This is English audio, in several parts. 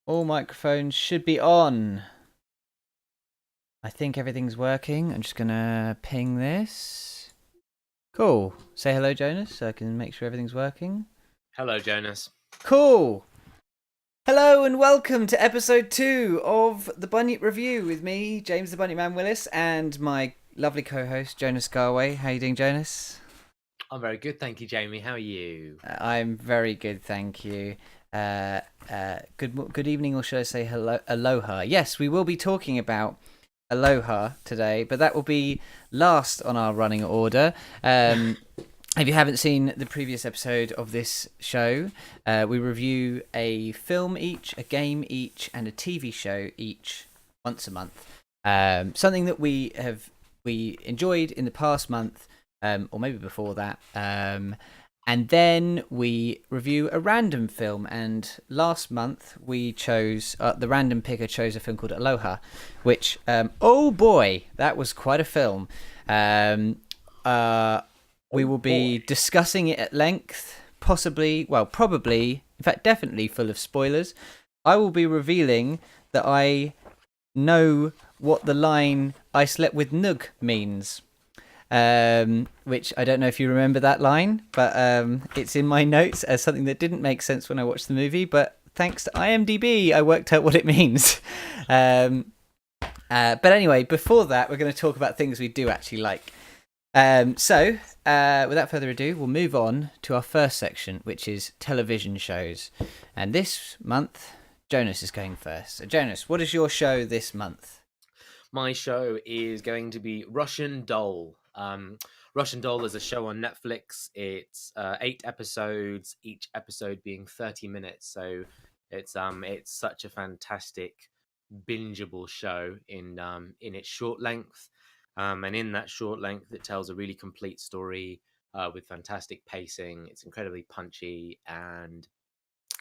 All microphones should be on. I think everything's working. I'm just going to ping this. Cool. Say hello, Jonas, so I can make sure everything's working. Hello, Jonas. Cool. Hello and welcome to episode 2 of the Bunyip Review with me, James the Bunyip Man Willis, and my lovely co-host, Jonas Garway. How are you doing, Jonas? I'm very good, thank you, Jamie. How are you? I'm very good, thank you. Good evening, or should I say hello, aloha? Yes, we will be talking about Aloha today, but that will be last on our running order. If you haven't seen the previous episode of this show, we review a film each, a game each, and a TV show each once a month. Something that we enjoyed in the past month, or maybe before that. And then we review a random film. And last month we chose, the random picker chose a film called Aloha, which, oh boy, that was quite a film. We will be discussing it at length, probably, in fact, definitely full of spoilers. I will be revealing that I know what the line "I slept with Nug" means. Which I don't know if you remember that line, but it's in my notes as something that didn't make sense when I watched the movie, but thanks to IMDb, I worked out what it means. But anyway, before that, we're going to talk about things we do actually like. So, without further ado, we'll move on to our first section, which is television shows. And this month, Jonas is going first. So, Jonas, what is your show this month? My show is going to be Russian Doll. Russian Doll is a show on Netflix. It's 8 episodes, each episode being 30 minutes. So it's such a fantastic bingeable show in its short length. And in that short length, it tells a really complete story with fantastic pacing. It's incredibly punchy and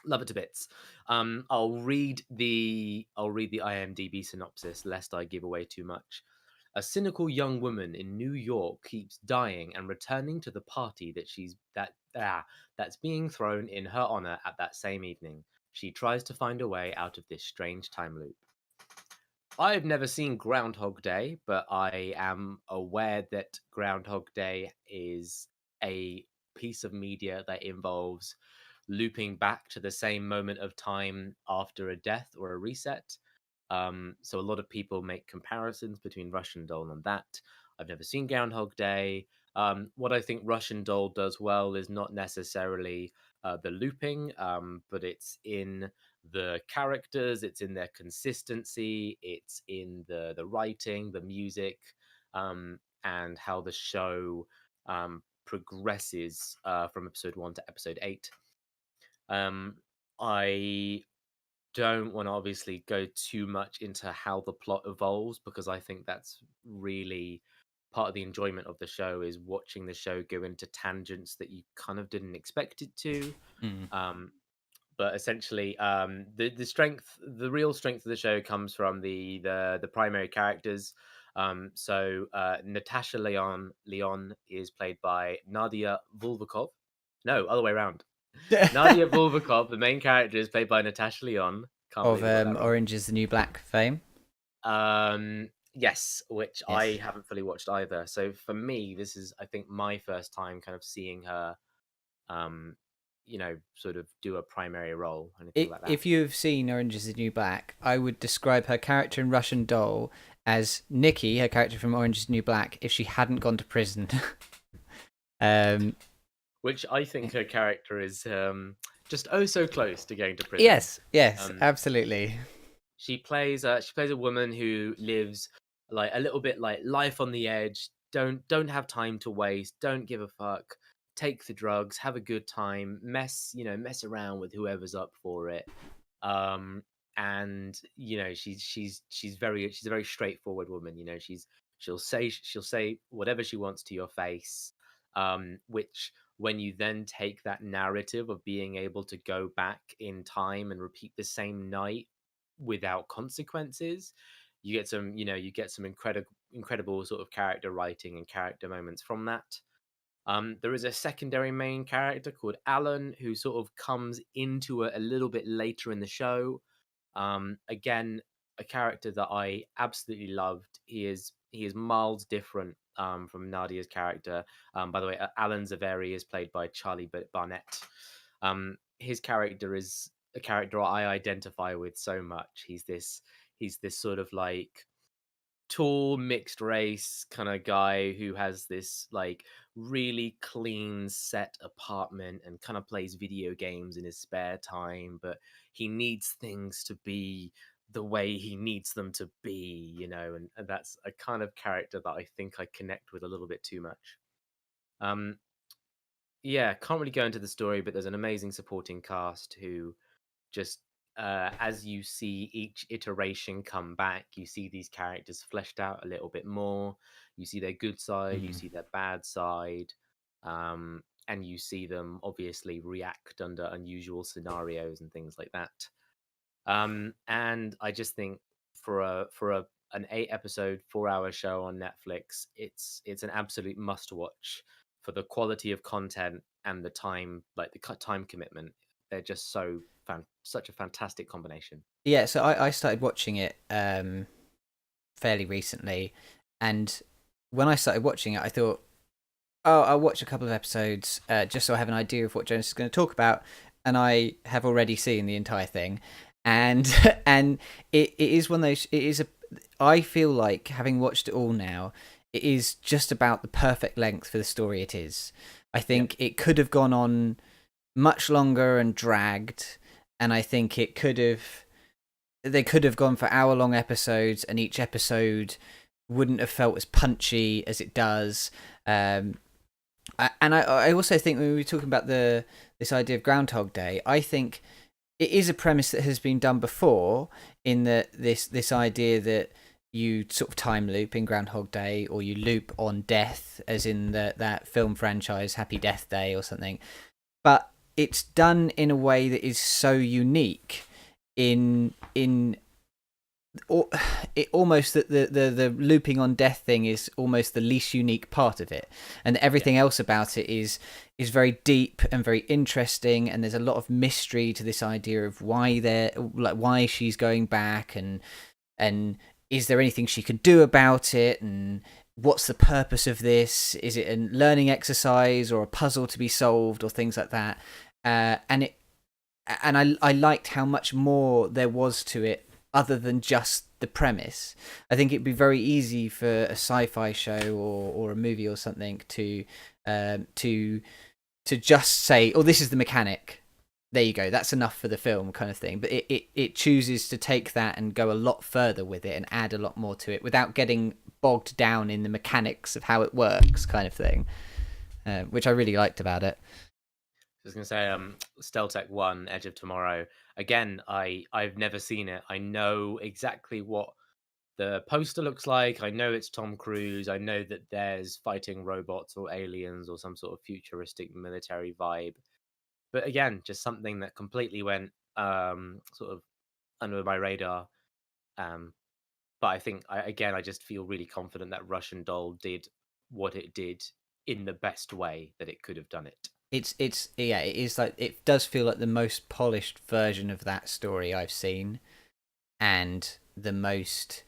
love it to bits. I'll read the IMDb synopsis lest I give away too much. A cynical young woman in New York keeps dying and returning to the party that's being thrown in her honor at that same evening. She tries to find a way out of this strange time loop. I've never seen Groundhog Day, but I am aware that Groundhog Day is a piece of media that involves looping back to the same moment of time after a death or a reset. So a lot of people make comparisons between Russian Doll and that. I've never seen Groundhog Day. What I think Russian Doll does well is not necessarily the looping, but it's in the characters, it's in their consistency, it's in the writing, the music, and how the show progresses from episode 1 to episode 8. I don't want to obviously go too much into how the plot evolves because I think that's really part of the enjoyment of the show is watching the show go into tangents that you kind of didn't expect it to. Mm. but essentially, the real strength of the show comes from the primary characters. Natasha Leon is played by Nadia Vulvakov. No, other way around. Nadia Vulvakov, the main character, is played by Natasha Leon. Can't Of believe I got that wrong. Orange is the New Black fame. Yes, which I Yes. haven't fully watched either. So for me, this is, I think, my first time kind of seeing her, um, sort of do a primary role, anything like that. If you've seen Orange is the New Black, I would describe her character in Russian Doll as Nikki, her character from Orange is the New Black, if she hadn't gone to prison. um, Which I think her character is just oh so close to going to prison. yes, Um, absolutely. she plays a woman who lives like a little bit like life on the edge. Don't have time to waste. Don't give a fuck. Take the drugs. Have a good time. Mess around with whoever's up for it. Um, and she's a very straightforward woman. She'll say whatever she wants to your face. Which when you then take that narrative of being able to go back in time and repeat the same night without consequences, you get some incredible sort of character writing and character moments from that. There is a secondary main character called Alan who sort of comes into it a little bit later in the show. Again, a character that I absolutely loved. He is miles different from Nadia's character. By the way, Alan Zaveri is played by Charlie Barnett. His character is a character I identify with so much. He's this sort of like tall mixed race kind of guy who has this like really clean set apartment and kind of plays video games in his spare time, but he needs things to be the way he needs them to be, and that's a kind of character that I think I connect with a little bit too much. um yeah, can't really go into the story, but there's an amazing supporting cast who just as you see each iteration come back, you see these characters fleshed out a little bit more. You see their good side, you Mm. see their bad side, and you see them obviously react under unusual scenarios and things like that. And I just think for an 8 episode 4 hour show on Netflix, it's an absolute must watch for the quality of content and the time, like the time commitment. They're just such a fantastic combination. Yeah, so I started watching it fairly recently, and when I started watching it, I thought, oh, I'll watch a couple of episodes just so I have an idea of what Jonas is going to talk about, and I have already seen the entire thing, and and it is one of those. It is a. I feel like having watched it all now, it is just about the perfect length for the story it is. I Yep. think it could have gone on much longer and dragged, and I think they could have gone for hour-long episodes, and each episode wouldn't have felt as punchy as it does. And I also think when we were talking about this idea of Groundhog Day, I think it is a premise that has been done before, in this idea that you sort of time loop in Groundhog Day, or you loop on death, as in that film franchise Happy Death Day or something. But it's done in a way that is so unique it almost that the looping on death thing is almost the least unique part of it, and everything else about it is very deep and very interesting, and there's a lot of mystery to this idea of why she's going back, and is there anything she can do about it, and what's the purpose of this? Is it a learning exercise or a puzzle to be solved, or things like that? And I liked how much more there was to it other than just the premise. I think it'd be very easy for a sci-fi show or a movie or something to just say, "Oh, this is the mechanic. There you go. That's enough for the film," kind of thing. But it chooses to take that and go a lot further with it and add a lot more to it without getting bogged down in the mechanics of how it works, kind of thing, which I really liked about it. I was gonna say, Steltec 1, Edge of Tomorrow. Again, I've never seen it. I know exactly what the poster looks like. I know it's Tom Cruise. I know that there's fighting robots or aliens or some sort of futuristic military vibe. but again, just something that completely went sort of under my radar. Um, but I think I just feel really confident that Russian Doll did what it did in the best way that it could have done it. It's yeah, it is like, it does feel like the most polished version of that story I've seen, and the most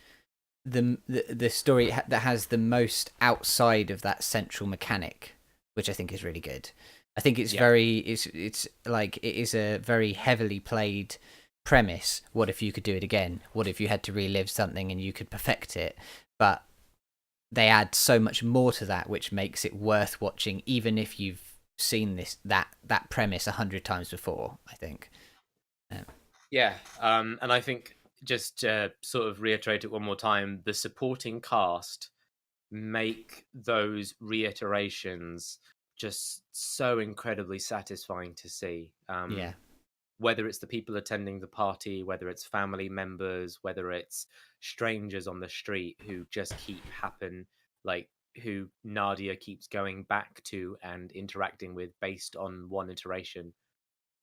the story that has the most outside of that central mechanic, which I think is really good. I think it's Yeah. very it's like, it is a very heavily played premise. What if you could do it again? What if you had to relive something and you could perfect it? But they add so much more to that, which makes it worth watching, even if you've seen that premise 100 times before, I think. Yeah, and I think, just to sort of reiterate it one more time, the supporting cast make those reiterations just so incredibly satisfying to see. Yeah. Whether it's the people attending the party, whether it's family members, whether it's strangers on the street who just keep happen, like who Nadia keeps going back to and interacting with based on one iteration.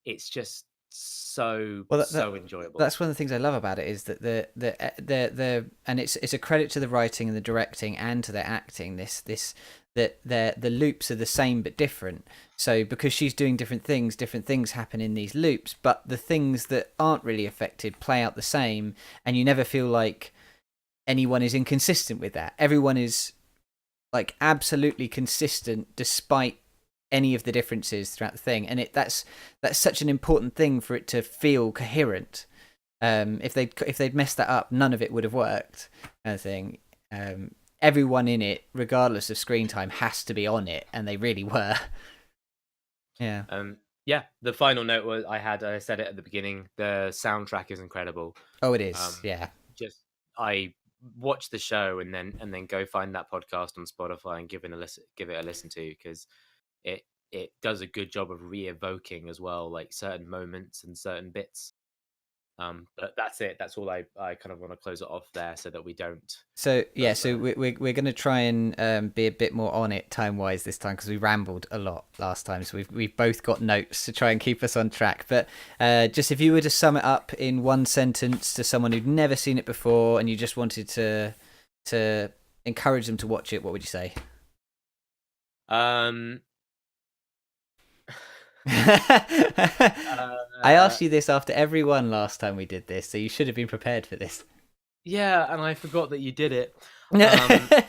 It's just so Well, so enjoyable. that's one of the things I love about it, is that the and it's a credit to the writing and the directing and to their acting. That the loops are the same but different. So because she's doing different things happen in these loops, but the things that aren't really affected play out the same, and you never feel like anyone is inconsistent with that. Everyone is like absolutely consistent despite any of the differences throughout the thing, and that's such an important thing for it to feel coherent. If they'd messed that up, none of it would have worked, kind of thing. Everyone in it, regardless of screen time, has to be on it, and they really were. Yeah. Yeah, the final note was, I said it at the beginning, the soundtrack is incredible. Oh, it is. Yeah. Just, I watch the show and then go find that podcast on Spotify and give it a listen to, because it does a good job of re-evoking as well, like certain moments and certain bits. But that's it. That's all I kind of want to close it off there, so that we don't. So yeah, so we're going to try and be a bit more on it time wise this time, because we rambled a lot last time. So we've both got notes to try and keep us on track. But just, if you were to sum it up in one sentence to someone who'd never seen it before, and you just wanted to encourage them to watch it, what would you say? I asked you this after every one last time we did this, so you should have been prepared for this. Yeah, and I forgot that you did it. An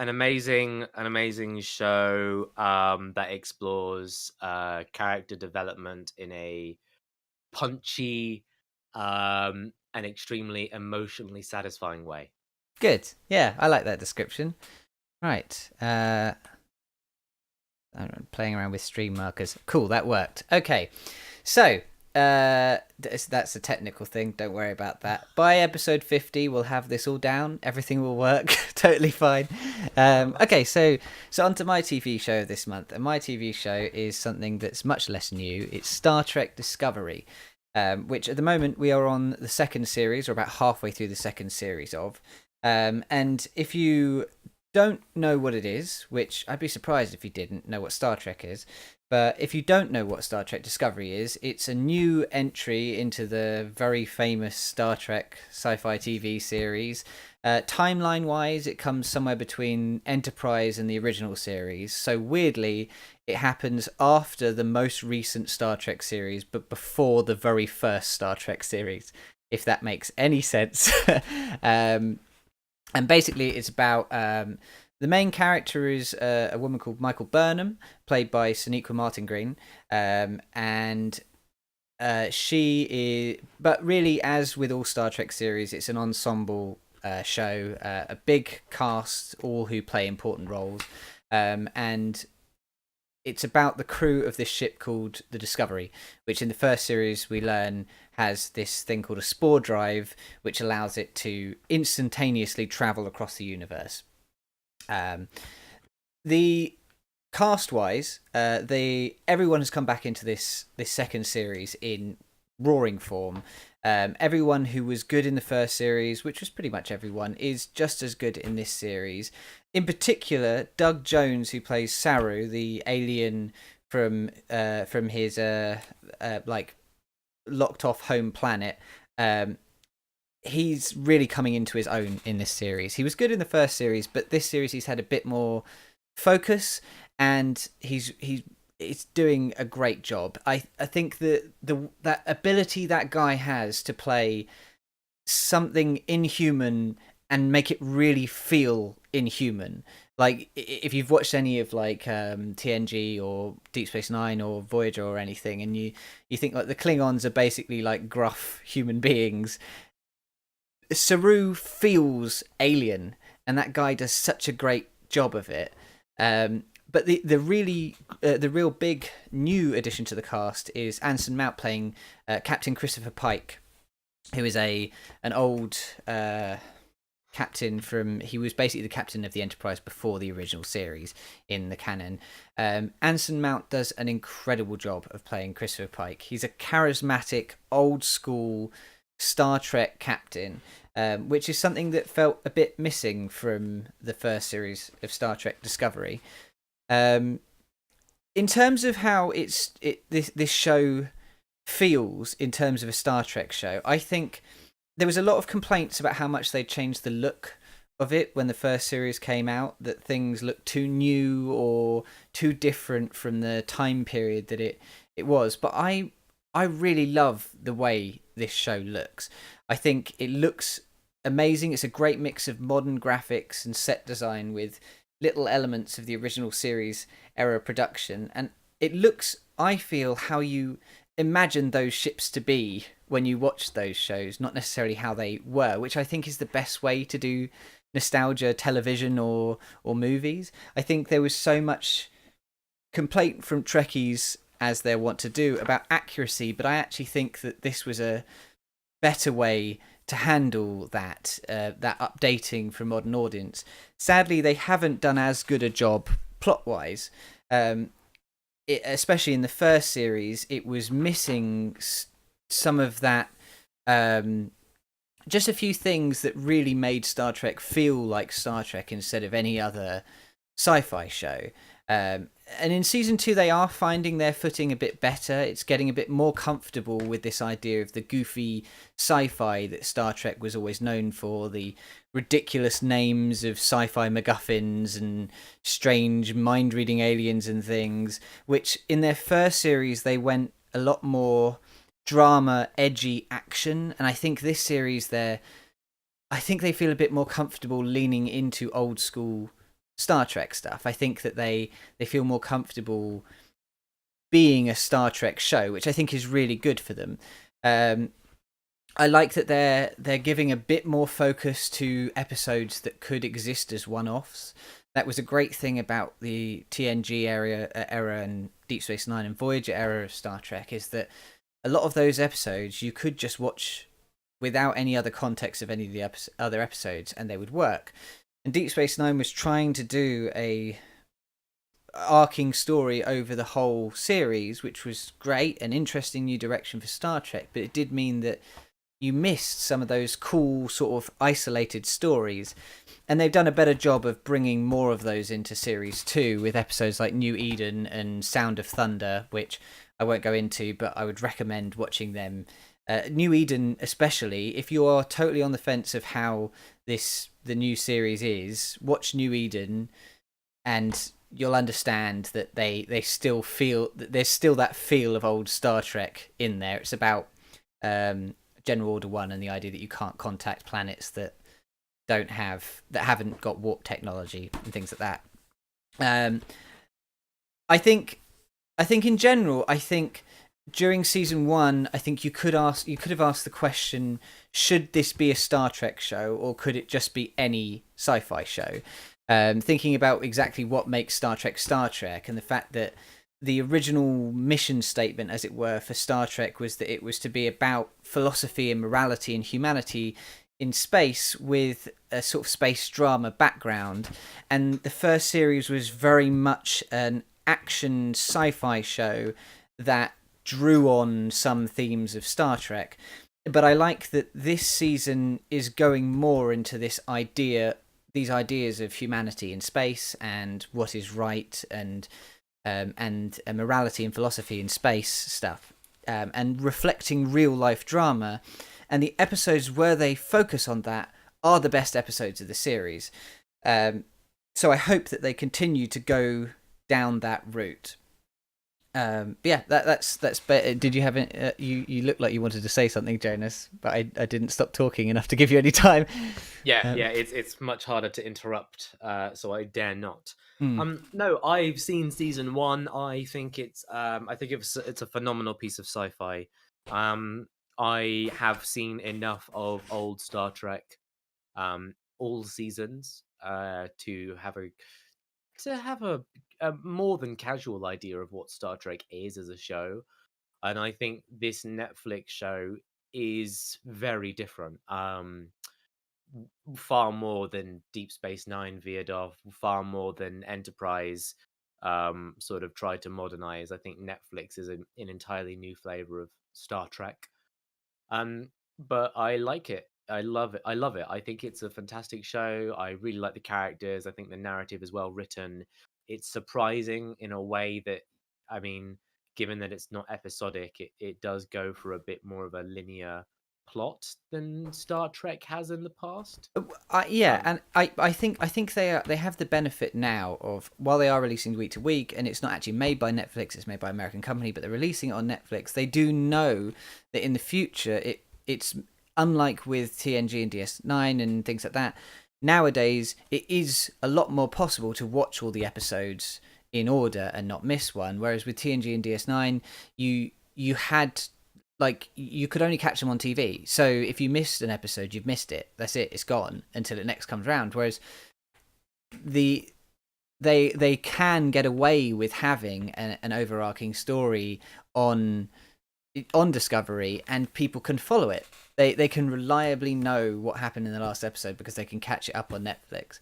amazing show that explores character development in a punchy and extremely emotionally satisfying way. Good. Yeah, I like that description. Right. I'm playing around with stream markers. Cool, that worked. Okay, so that's a technical thing. Don't worry about that. By episode 50, we'll have this all down. Everything will work totally fine. Okay, so onto my TV show this month. And my TV show is something that's much less new. It's Star Trek Discovery, which at the moment we are on the second series, or about halfway through the second series of. And if you don't know what it is, which I'd be surprised if you didn't know what Star Trek is, but if you don't know what Star Trek Discovery is, it's a new entry into the very famous Star Trek sci-fi TV series. Timeline-wise, it comes somewhere between Enterprise and the original series, so weirdly, it happens after the most recent Star Trek series, but before the very first Star Trek series, if that makes any sense. And basically, it's about the main character is a woman called Michael Burnham, played by Sonequa Martin Green, and she is. But really, as with all Star Trek series, it's an ensemble show, a big cast, all who play important roles, and it's about the crew of this ship called the Discovery, which in the first series we learn has this thing called a spore drive, which allows it to instantaneously travel across the universe. The cast-wise, everyone has come back into this second series in roaring form. Everyone who was good in the first series, which was pretty much everyone, is just as good in this series. In particular, Doug Jones, who plays Saru, the alien from his like locked off home planet. He's really coming into his own in this series. He was good in the first series, but this series he's had a bit more focus, and he's doing a great job. I think that that ability that guy has to play something inhuman and make it really feel inhuman. Like if you've watched any of like TNG or Deep Space Nine or Voyager or anything, and you think like the Klingons are basically like gruff human beings, Saru feels alien, and that guy does such a great job of it. But the real big new addition to the cast is Anson Mount playing Captain Christopher Pike, who is an old captain from. He was basically the captain of the Enterprise before the original series in the canon. Anson Mount does an incredible job of playing Christopher Pike. He's a charismatic, old school Star Trek captain, which is something that felt a bit missing from the first series of Star Trek Discovery. In terms of how this show feels in terms of a Star Trek show, I think there was a lot of complaints about how much they changed the look of it when the first series came out, that things looked too new or too different from the time period that it was. But I really love the way this show looks. I think it looks amazing. It's a great mix of modern graphics and set design with little elements of the original series era production, and it looks, I feel, how you imagine those ships to be when you watch those shows, not necessarily how they were, which I think is the best way to do nostalgia television or movies. I think there was so much complaint from Trekkies, as they want to do, about accuracy, but I actually think that this was a better way to handle that updating for a modern audience. Sadly, they haven't done as good a job plot-wise. Especially in the first series, it was missing some of that. Just a few things that really made Star Trek feel like Star Trek instead of any other sci-fi show. And in season 2, they are finding their footing a bit better. It's getting a bit more comfortable with this idea of the goofy sci-fi that Star Trek was always known for, the ridiculous names of sci-fi MacGuffins and strange mind-reading aliens and things, which in their first series, they went a lot more drama, edgy action. And I think this series, I think they feel a bit more comfortable leaning into old school Star Trek stuff. I think that they feel more comfortable being a Star Trek show, which I think is really good for them. I like that they're giving a bit more focus to episodes that could exist as one-offs. That was a great thing about the TNG era and Deep Space Nine and Voyager era of Star Trek, is that a lot of those episodes you could just watch without any other context of any of the other episodes, and they would work. And Deep Space Nine was trying to do a arcing story over the whole series, which was great, an interesting new direction for Star Trek, but it did mean that you missed some of those cool sort of isolated stories. And they've done a better job of bringing more of those into Series 2 with episodes like New Eden and Sound of Thunder, which I won't go into, but I would recommend watching them. New Eden, especially, if you are totally on the fence of how the new series is, watch New Eden, and you'll understand that they still feel that there's still that feel of old Star Trek in there. It's about General Order 1 and the idea that you can't contact planets that haven't got warp technology and things like that. I think in general, during season 1, I think you could have asked the question, should this be a Star Trek show or could it just be any sci-fi show? Thinking about exactly what makes Star Trek, and the fact that the original mission statement, as it were, for Star Trek was that it was to be about philosophy and morality and humanity in space with a sort of space drama background. And the first series was very much an action sci-fi show that drew on some themes of Star Trek. But I like that this season is going more into these ideas of humanity in space and what is right, and morality and philosophy in space stuff, and reflecting real life drama. And the episodes where they focus on that are the best episodes of the series. So I hope that they continue to go down that route. Yeah, that's. Did you have you look like you wanted to say something, Jonas, but I didn't stop talking enough to give you any time. Yeah, it's much harder to interrupt, so I dare not. Hmm. No, I've seen season 1. I think it's it's a phenomenal piece of sci-fi. I have seen enough of old Star Trek, all seasons, to have a more than casual idea of what Star Trek is as a show. And I think this Netflix show is very different. Far more than Deep Space Nine veered off, far more than Enterprise sort of tried to modernize. I think Netflix is an entirely new flavor of Star Trek. But I like it. I love it. I love it. I think it's a fantastic show. I really like the characters. I think the narrative is well written. It's surprising in a way that, I mean, given that it's not episodic, it does go for a bit more of a linear plot than Star Trek has in the past. Yeah, Um, and I think they have the benefit now of, while they are releasing week to week, and it's not actually made by Netflix, it's made by an American company, but they're releasing it on Netflix. They do know that in the future it's unlike with TNG and DS9 and things like that. Nowadays, it is a lot more possible to watch all the episodes in order and not miss one. Whereas with TNG and DS9, you had, like, you could only catch them on TV. So if you missed an episode, you've missed it. That's it. It's gone until it next comes around. Whereas they can get away with having an overarching story on Discovery, and people can follow it. They can reliably know what happened in the last episode because they can catch it up on Netflix.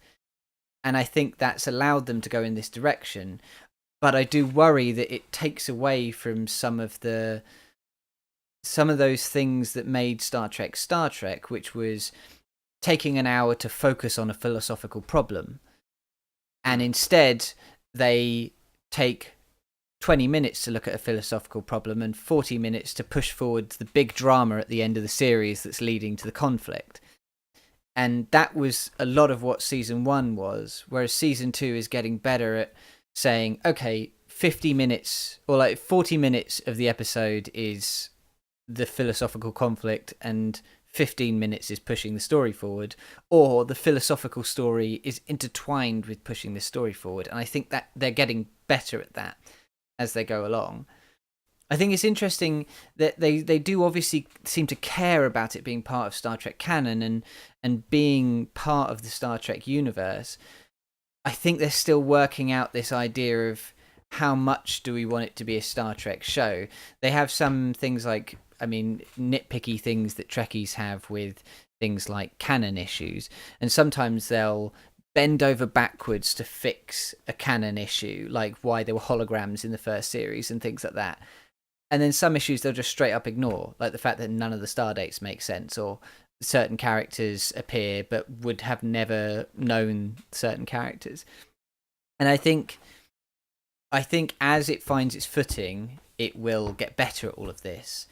And I think that's allowed them to go in this direction. But I do worry that it takes away from some of those things that made Star Trek, which was taking an hour to focus on a philosophical problem. And instead, they take 20 minutes to look at a philosophical problem and 40 minutes to push forward the big drama at the end of the series that's leading to the conflict. And that was a lot of what season 1 was, whereas season 2 is getting better at saying, okay, 50 minutes or like 40 minutes of the episode is the philosophical conflict and 15 minutes is pushing the story forward, or the philosophical story is intertwined with pushing the story forward. And I think that they're getting better at that as they go along. I think it's interesting that they do obviously seem to care about it being part of Star Trek canon and being part of the Star Trek universe. I think they're still working out this idea of how much do we want it to be a Star Trek show. They have some things like, I mean, nitpicky things that Trekkies have with things like canon issues. And sometimes they'll bend over backwards to fix a canon issue, like why there were holograms in the first series and things like that. And then some issues they'll just straight up ignore, like the fact that none of the star dates make sense, or certain characters appear but would have never known certain characters. And I think as it finds its footing, it will get better at all of this.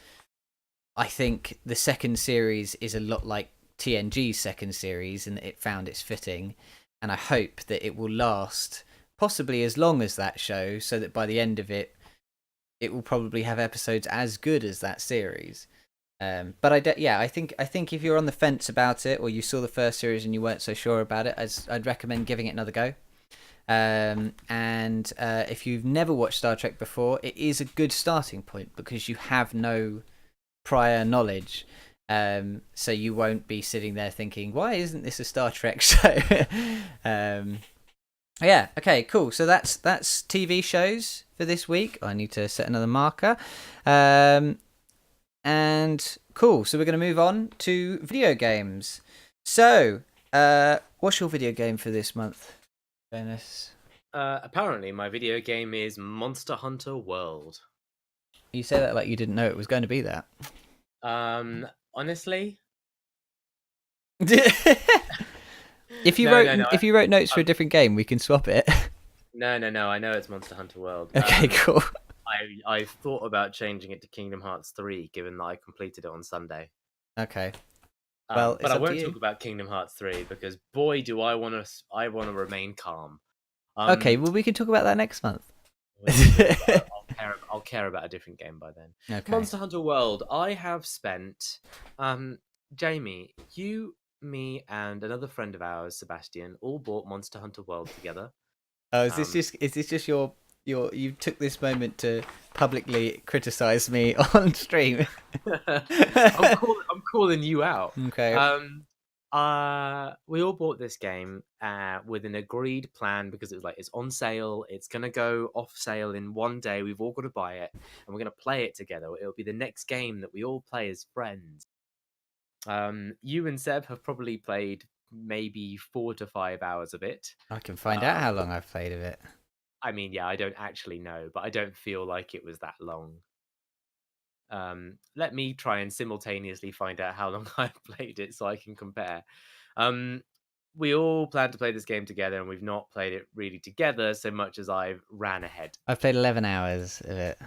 I think the second series is a lot like TNG's second series, and it found its footing. And I hope that it will last possibly as long as that show, so that by the end of it, it will probably have episodes as good as that series. But I think if you're on the fence about it, or you saw the first series and you weren't so sure about it, I'd recommend giving it another go. And if you've never watched Star Trek before, it is a good starting point because you have no prior knowledge. So you won't be sitting there thinking, why isn't this a Star Trek show? Yeah, okay, cool. So that's TV shows for this week. I need to set another marker. And cool, so we're going to move on to video games. So, what's your video game for this month, Dennis? Apparently, my video game is Monster Hunter World. You say that like you didn't know it was going to be that. Honestly, If you no, wrote no, no, if you wrote notes for a um, different game, we can swap it. no, no, no. I know it's Monster Hunter World. Okay, cool. I've thought about changing it to Kingdom Hearts 3, given that I completed it on Sunday. Okay. Well, But it's I up to won't you. talk about Kingdom Hearts 3 because boy, do I want to remain calm. Okay, Um, well we can talk about that next month. I'll care about a different game by then. Okay. Monster Hunter World. I have spent, Jamie, you, me, and another friend of ours, Sebastian, all bought Monster Hunter World together. Oh, Um, is this just your you took this moment to publicly criticize me on stream? I'm calling you out. Okay. Um, we all bought this game with an agreed plan because it was like it's on sale. It's gonna go off sale in one day. We've all got to buy it, and we're gonna play it together. It'll be the next game that we all play as friends. You and Seb have probably played maybe 4 to 5 hours of it. I can find out Um, how long I've played of it. I mean, yeah, I don't actually know, but I don't feel like it was that long. Let me try and simultaneously find out how long I've played it so I can compare. Um, we all plan to play this game together, and we've not played it really together so much as I've ran ahead. I've played 11 hours of it.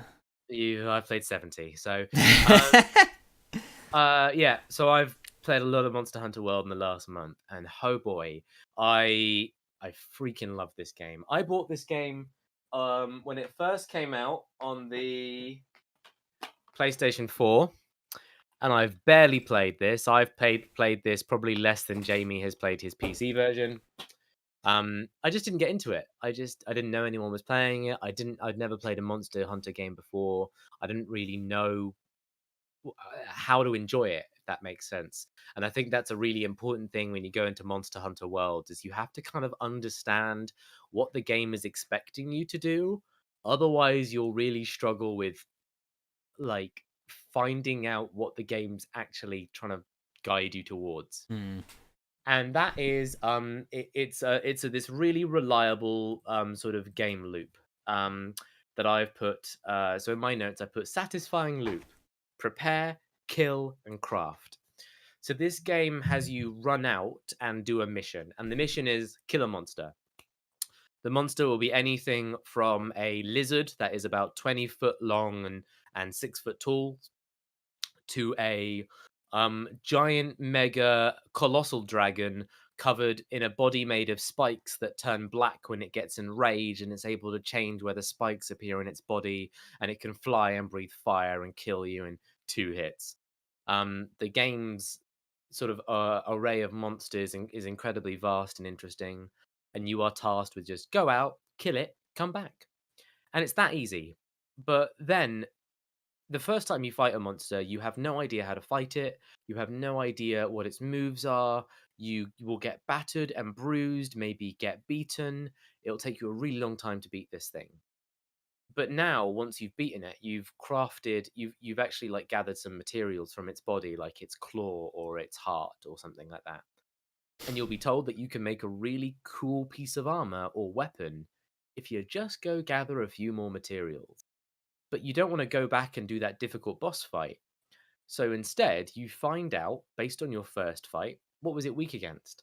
I've played 70, so um, yeah. So I've played a lot of Monster Hunter World in the last month, and oh boy, I freaking love this game. I bought this game when it first came out on the PlayStation 4. And I've barely played this. I've played this probably less than Jamie has played his PC version. I just didn't get into it. I didn't know anyone was playing it. I'd never played a Monster Hunter game before. I didn't really know how to enjoy it, if that makes sense. And I think that's a really important thing when you go into Monster Hunter World is you have to kind of understand what the game is expecting you to do. Otherwise, you'll really struggle with like finding out what the game's actually trying to guide you towards. Hmm. And that is it's this really reliable sort of game loop that I've put so in my notes I put satisfying loop, prepare, kill, and craft. So this game has you run out and do a mission, and the mission is kill a monster. The monster will be anything from a lizard that is about 20 foot long and 6 foot tall to a giant, mega, colossal dragon covered in a body made of spikes that turn black when it gets enraged, and it's able to change where the spikes appear in its body, and it can fly and breathe fire and kill you in 2 hits. The game's sort of array of monsters is incredibly vast and interesting, and you are tasked with just go out, kill it, come back, and it's that easy. But then the first time you fight a monster, you have no idea how to fight it. You have no idea what its moves are. You will get battered and bruised, maybe get beaten. It'll take you a really long time to beat this thing. But now, once you've beaten it, you've actually like gathered some materials from its body, like its claw or its heart or something like that. And you'll be told that you can make a really cool piece of armor or weapon if you just go gather a few more materials. But you don't want to go back and do that difficult boss fight. So instead, you find out, based on your first fight, what was it weak against?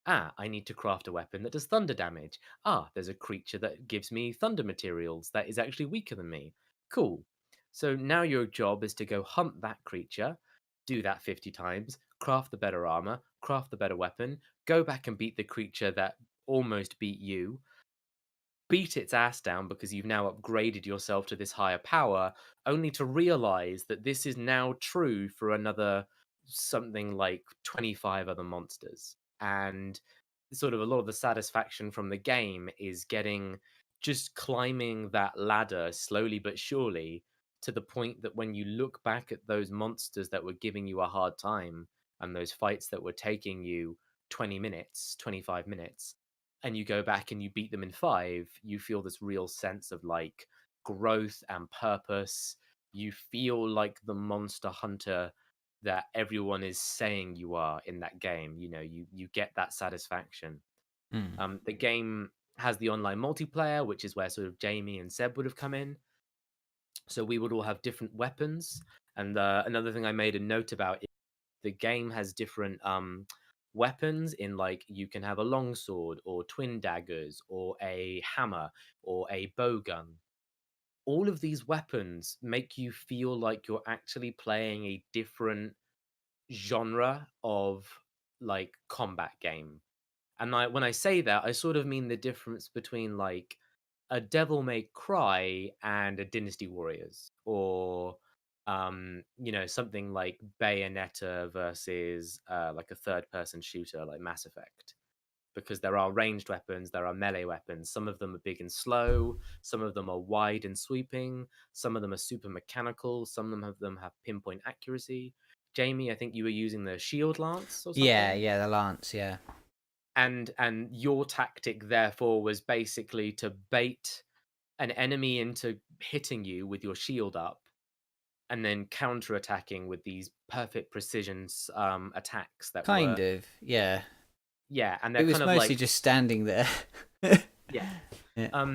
Ah, I need to craft a weapon that does thunder damage. Ah, there's a creature that gives me thunder materials that is actually weaker than me. Cool. So now your job is to go hunt that creature, do that 50 times, craft the better armor, craft the better weapon, go back and beat the creature that almost beat you, beat its ass down because you've now upgraded yourself to this higher power, only to realize that this is now true for another something like 25 other monsters. And sort of a lot of the satisfaction from the game is getting just climbing that ladder slowly but surely to the point that when you look back at those monsters that were giving you a hard time and those fights that were taking you 20 minutes, 25 minutes, and you go back and you beat them in 5, you feel this real sense of like growth and purpose. You feel like the monster hunter that everyone is saying you are in that game. You know, you get that satisfaction. Hmm. The game has the online multiplayer, which is where sort of Jamie and Seb would have come in. So we would all have different weapons. And another thing I made a note about is the game has different weapons. In like, you can have a longsword or twin daggers or a hammer or a bowgun. All of these weapons make you feel like you're actually playing a different genre of like combat game. And when I say that, I sort of mean the difference between like a Devil May Cry and a Dynasty Warriors, or something like Bayonetta versus like a third-person shooter like Mass Effect. Because there are ranged weapons, there are melee weapons. Some of them are big and slow, some of them are wide and sweeping, some of them are super mechanical, some of them have pinpoint accuracy. Jamie, I think you were using the shield lance or Yeah, something. yeah, the lance, yeah. And your tactic therefore was basically to bait an enemy into hitting you with your shield up, and then counter-attacking with these perfect precision attacks that Kind were, of, yeah. yeah, and It they're was kind of mostly like, just standing there. yeah. Yeah.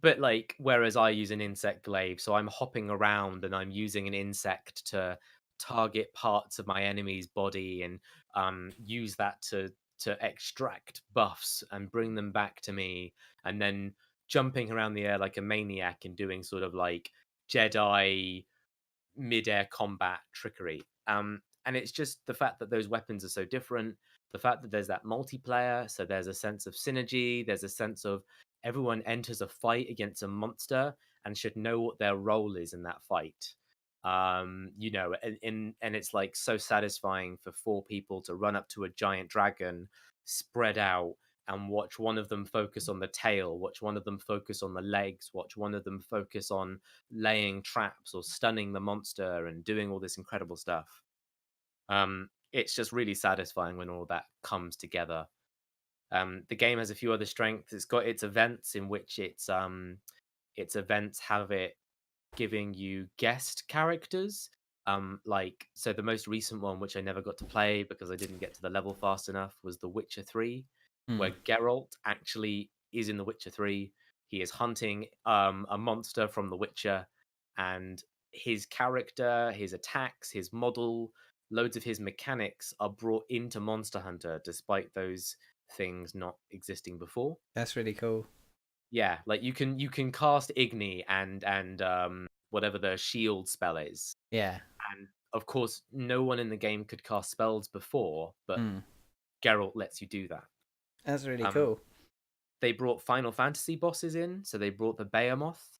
But like, whereas I use an insect glaive, so I'm hopping around and I'm using an insect to target parts of my enemy's body, and use that to extract buffs and bring them back to me, and then jumping around the air like a maniac and doing sort of like Jedi mid-air combat trickery. And it's just the fact that those weapons are so different, the fact that there's that multiplayer, so there's a sense of synergy, there's a sense of everyone enters a fight against a monster and should know what their role is in that fight. And it's like so satisfying for four people to run up to a giant dragon, spread out, and watch one of them focus on the tail, watch one of them focus on the legs, watch one of them focus on laying traps or stunning the monster and doing all this incredible stuff. It's just really satisfying when all that comes together. The game has a few other strengths. It's got its events in which its events have it giving you guest characters. Like, so the most recent one, which I never got to play because I didn't get to the level fast enough, was The Witcher 3, Hmm. where Geralt actually is in The Witcher 3. He is hunting a monster from The Witcher, and his character, his attacks, his model, loads of his mechanics are brought into Monster Hunter despite those things not existing before. That's really cool. Yeah, like you can cast Igni and whatever the shield spell is. Yeah. And of course, no one in the game could cast spells before, but Hmm. Geralt lets you do that. That's really Um, cool. they brought Final Fantasy bosses in, so they brought the Behemoth.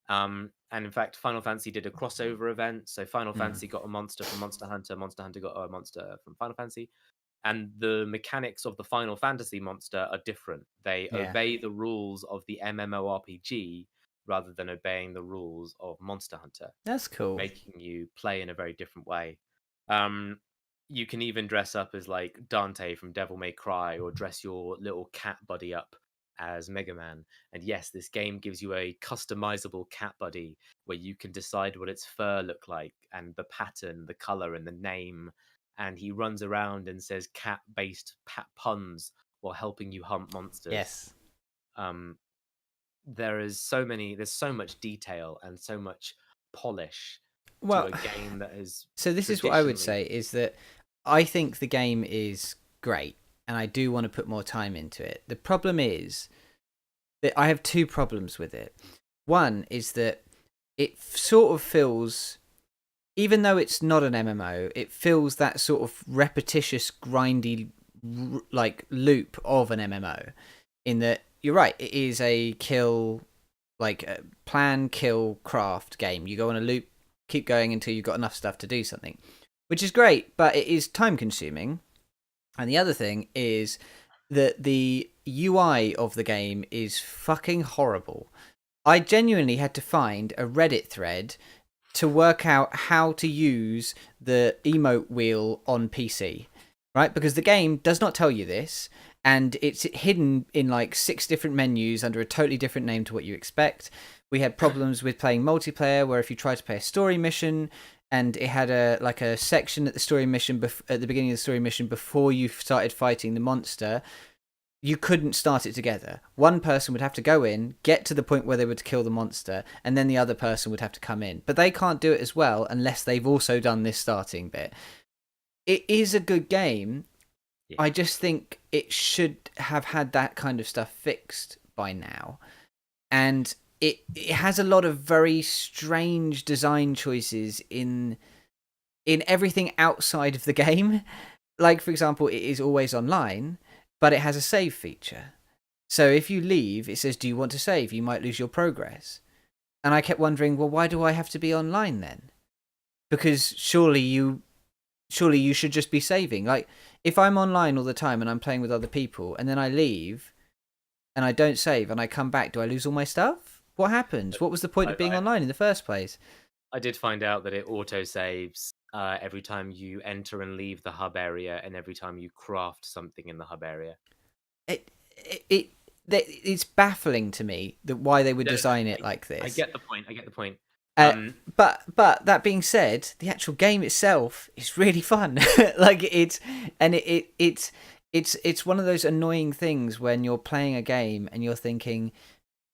And in fact, Final Fantasy did a crossover event. So Final Hmm. Fantasy got a monster from Monster Hunter, Monster Hunter got a monster from Final Fantasy, and the mechanics of the Final Fantasy monster are different. They Yeah. obey the rules of the MMORPG rather than obeying the rules of Monster Hunter, That's cool. making you play in a very different way. Um, you can even dress up as like Dante from Devil May Cry, or dress your little cat buddy up as Mega Man. And yes, this game gives you a customizable cat buddy where you can decide what its fur look like, and the pattern, the color, and the name. And he runs around and says cat-based puns while helping you hunt monsters. Yes. Um, there's so much detail and so much polish to Well, a game that has so this is what I would traditionally. say is that I think the game is great and I do want to put more time into it. The problem is that I have two problems with it. One is that it sort of feels, even though it's not an MMO, it feels that sort of repetitious, grindy, like loop of an MMO. In that, you're right, it is a kill, like a plan, kill, craft game. You go on a loop, keep going until you've got enough stuff to do something, which is great, but it is time consuming. And the other thing is that the UI of the game is fucking horrible. I genuinely had to find a Reddit thread to work out how to use the emote wheel on PC, right? Because the game does not tell you this, and it's hidden in like 6 different menus under a totally different name to what you expect. We had problems with playing multiplayer, where if you tried to play a story mission and it had a section at the story mission at the beginning of the story mission before you started fighting the monster, you couldn't start it together. One person would have to go in, get to the point where they would kill the monster, and then the other person would have to come in. But they can't do it as well unless they've also done this starting bit. It is a good game. Yeah. I just think it should have had that kind of stuff fixed by now. And it has a lot of very strange design choices in everything outside of the game. Like, for example, it is always online, but it has a save feature. So if you leave, it says, do you want to save? You might lose your progress. And I kept wondering, well, why do I have to be online then? Because surely you should just be saving. Like, if I'm online all the time and I'm playing with other people, and then I leave and I don't save and I come back, do I lose all my stuff? What happens? What was the point of being online in the first place? I did find out that it auto-saves every time you enter and leave the hub area, and every time you craft something in the hub area. It's baffling to me that why they would design it like this. I get the point. But that being said, the actual game itself is really fun. Like it's one of those annoying things when you're playing a game and you're thinking,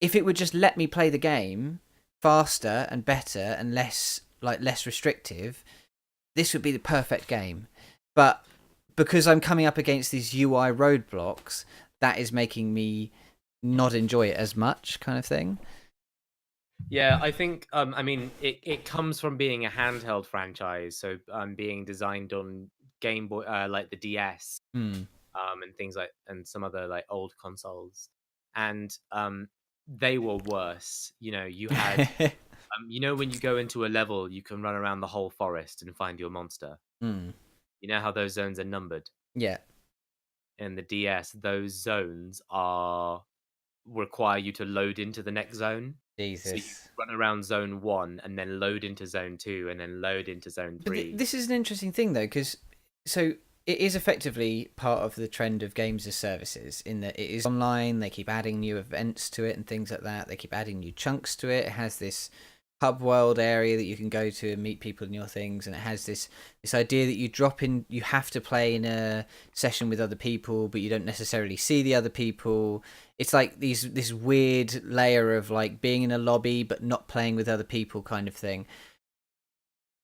if it would just let me play the game faster and better and less restrictive, this would be the perfect game. But because I'm coming up against these UI roadblocks, that is making me not enjoy it as much, kind of thing. Yeah, I think I mean it comes from being a handheld franchise, so being designed on Game Boy, like the DS, and things like, and some other like old consoles, and they were worse. You know, you had you know, when you go into a level, you can run around the whole forest and find your monster. You know how those zones are numbered? Yeah. In the DS, those zones require you to load into the next zone. Jesus. So you run around zone 1 and then load into zone 2 and then load into zone 3. But this is an interesting thing, though, because so it is effectively part of the trend of games as services in that it is online. They keep adding new events to it and things like that. They keep adding new chunks to it. It has this hub world area that you can go to and meet people in your things, and it has this idea that you drop in, you have to play in a session with other people, but you don't necessarily see the other people. It's like this weird layer of like being in a lobby but not playing with other people kind of thing.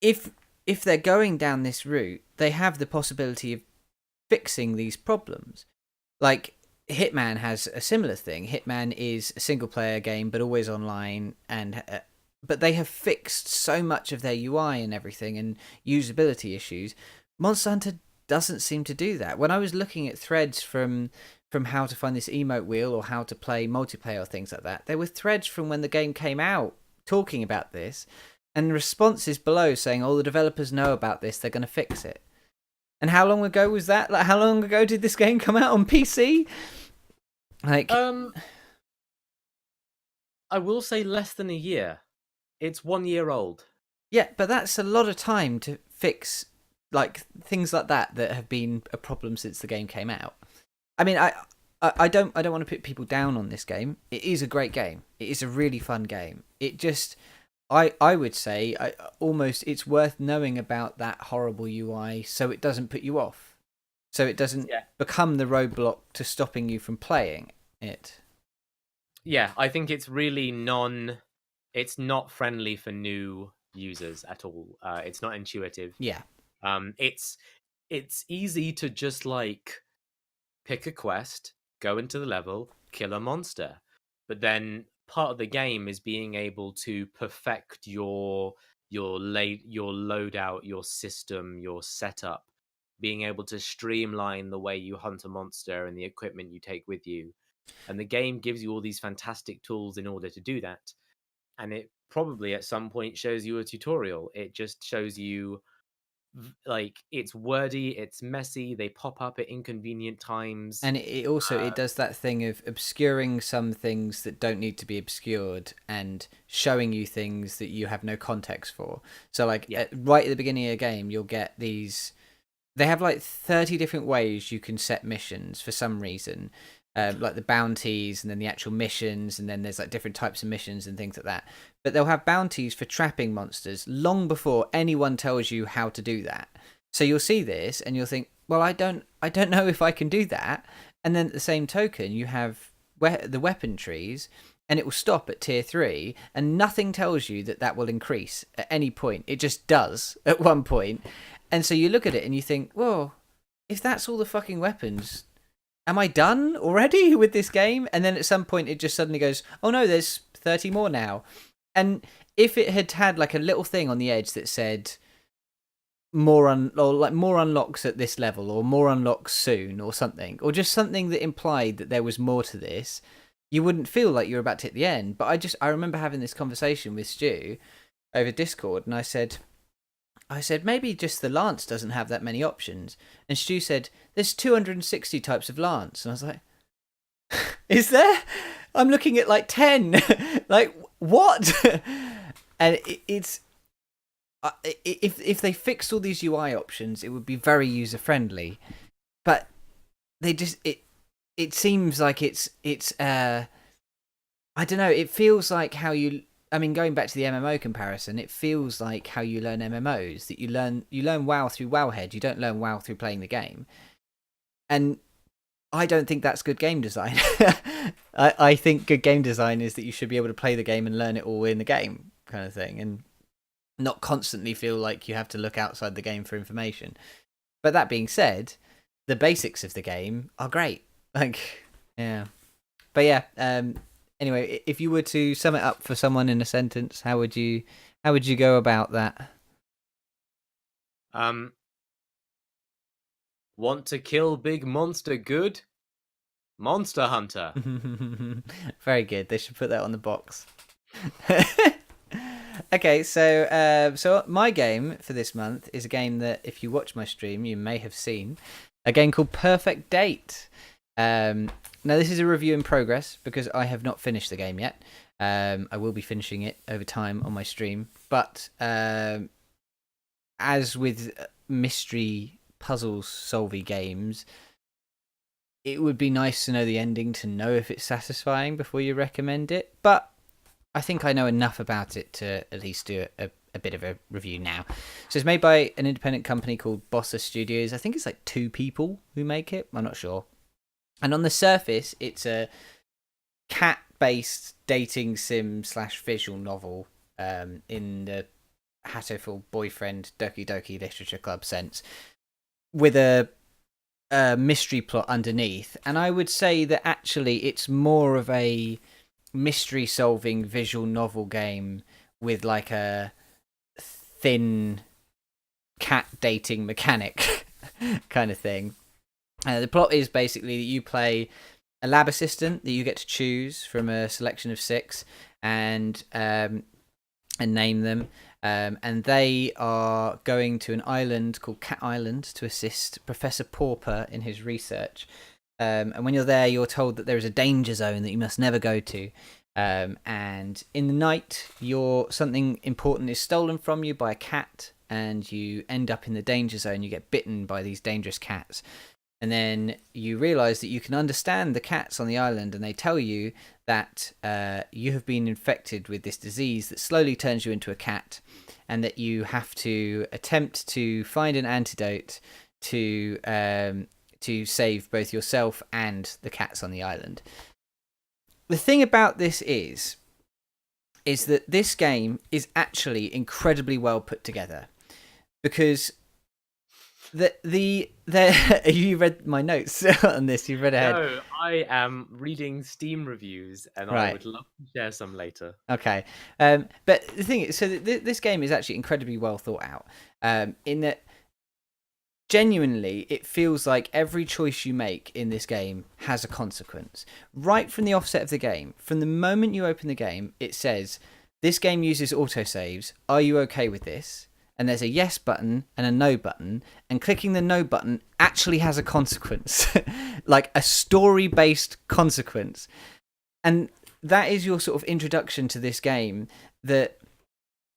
If they're going down this route, they have the possibility of fixing these problems. Like Hitman has a similar thing. Hitman is a single player game but always online, and but they have fixed so much of their UI and everything and usability issues. Monster Hunter doesn't seem to do that. When I was looking at threads from how to find this emote wheel or how to play multiplayer or things like that, there were threads from when the game came out talking about this, and responses below saying, oh, the developers know about this, they're going to fix it. And how long ago was that? Like, how long ago did this game come out on PC? Like, I will say less than a year. It's 1 year old. Yeah, but that's a lot of time to fix like things like that have been a problem since the game came out. I mean, I don't want to put people down on this game. It is a great game. It is a really fun game. It just, I would say almost it's worth knowing about that horrible UI so it doesn't put you off. So it doesn't become the roadblock to stopping you from playing it. Yeah, I think it's really it's not friendly for new users at all. It's not intuitive. Yeah. It's easy to just like pick a quest, go into the level, kill a monster. But then part of the game is being able to perfect your loadout, your system, your setup, being able to streamline the way you hunt a monster and the equipment you take with you. And the game gives you all these fantastic tools in order to do that. And it probably at some point shows you a tutorial. It just shows you, like, it's wordy, it's messy, they pop up at inconvenient times. And it also it does that thing of obscuring some things that don't need to be obscured and showing you things that you have no context for. So like right at the beginning of a game, you'll get these, they have like 30 different ways you can set missions for some reason. Like the bounties and then the actual missions, and then there's like different types of missions and things like that. But they'll have bounties for trapping monsters long before anyone tells you how to do that. So you'll see this and you'll think, well, I don't know if I can do that. And then at the same token, you have the weapon trees, and it will stop at tier 3, and nothing tells you that that will increase at any point. It just does at one point. And so you look at it and you think, well, if that's all the fucking weapons, am I done already with this game? And then at some point it just suddenly goes, oh no, there's 30 more now. And if it had had like a little thing on the edge that said more unlocks at this level, or more unlocks soon, or something, or just something that implied that there was more to this, you wouldn't feel like you're about to hit the end. But I remember having this conversation with Stu over Discord, and I said maybe just the lance doesn't have that many options. And Stu said there's 260 types of lance, and I was like, is there? I'm looking at like 10. Like what? And it's if they fixed all these UI options, it would be very user friendly. But they just it seems like it's I don't know. It feels like how you. I mean, going back to the MMO comparison, it feels like how you learn MMOs. That you learn WoW through Wowhead. You don't learn WoW through playing the game. And I don't think that's good game design. I think good game design is that you should be able to play the game and learn it all in the game, kind of thing, and not constantly feel like you have to look outside the game for information. But that being said, the basics of the game are great. Like, yeah. But yeah, anyway, if you were to sum it up for someone in a sentence, how would you go about that? Want to kill big monster good? Monster Hunter. Very good. They should put that on the box. Okay, so my game for this month is a game that, if you watch my stream, you may have seen. A game called Perfect Date. Now, this is a review in progress because I have not finished the game yet. I will be finishing it over time on my stream. But as with mystery puzzles solving games, it would be nice to know the ending to know if it's satisfying before you recommend it. But I think I know enough about it to at least do a bit of a review now. So it's made by an independent company called Bossa Studios. I think it's like 2 people who make it. I'm not sure. And on the surface, it's a cat-based dating sim / visual novel in the Hatoful Boyfriend Doki Doki Literature Club sense, with a mystery plot underneath. And I would say that actually it's more of a mystery-solving visual novel game with like a thin cat dating mechanic kind of thing. The plot is basically that you play a lab assistant that you get to choose from a selection of 6 and name them. And they are going to an island called Cat Island to assist Professor Pauper in his research. And when you're there, you're told that there is a danger zone that you must never go to. And in the night, something important is stolen from you by a cat, and you end up in the danger zone. You get bitten by these dangerous cats. And then you realise that you can understand the cats on the island, and they tell you that you have been infected with this disease that slowly turns you into a cat, and that you have to attempt to find an antidote to save both yourself and the cats on the island. The thing about this is that this game is actually incredibly well put together, because you read my notes on this. You've read ahead. No, I am reading Steam reviews, and I would love to share some later. Okay, but the thing is, so this game is actually incredibly well thought out. In that, genuinely, it feels like every choice you make in this game has a consequence. Right from the offset of the game, from the moment you open the game, it says, "This game uses autosaves. Are you okay with this?" And there's a yes button and a no button, and clicking the no button actually has a consequence, like a story-based consequence. And that is your sort of introduction to this game, that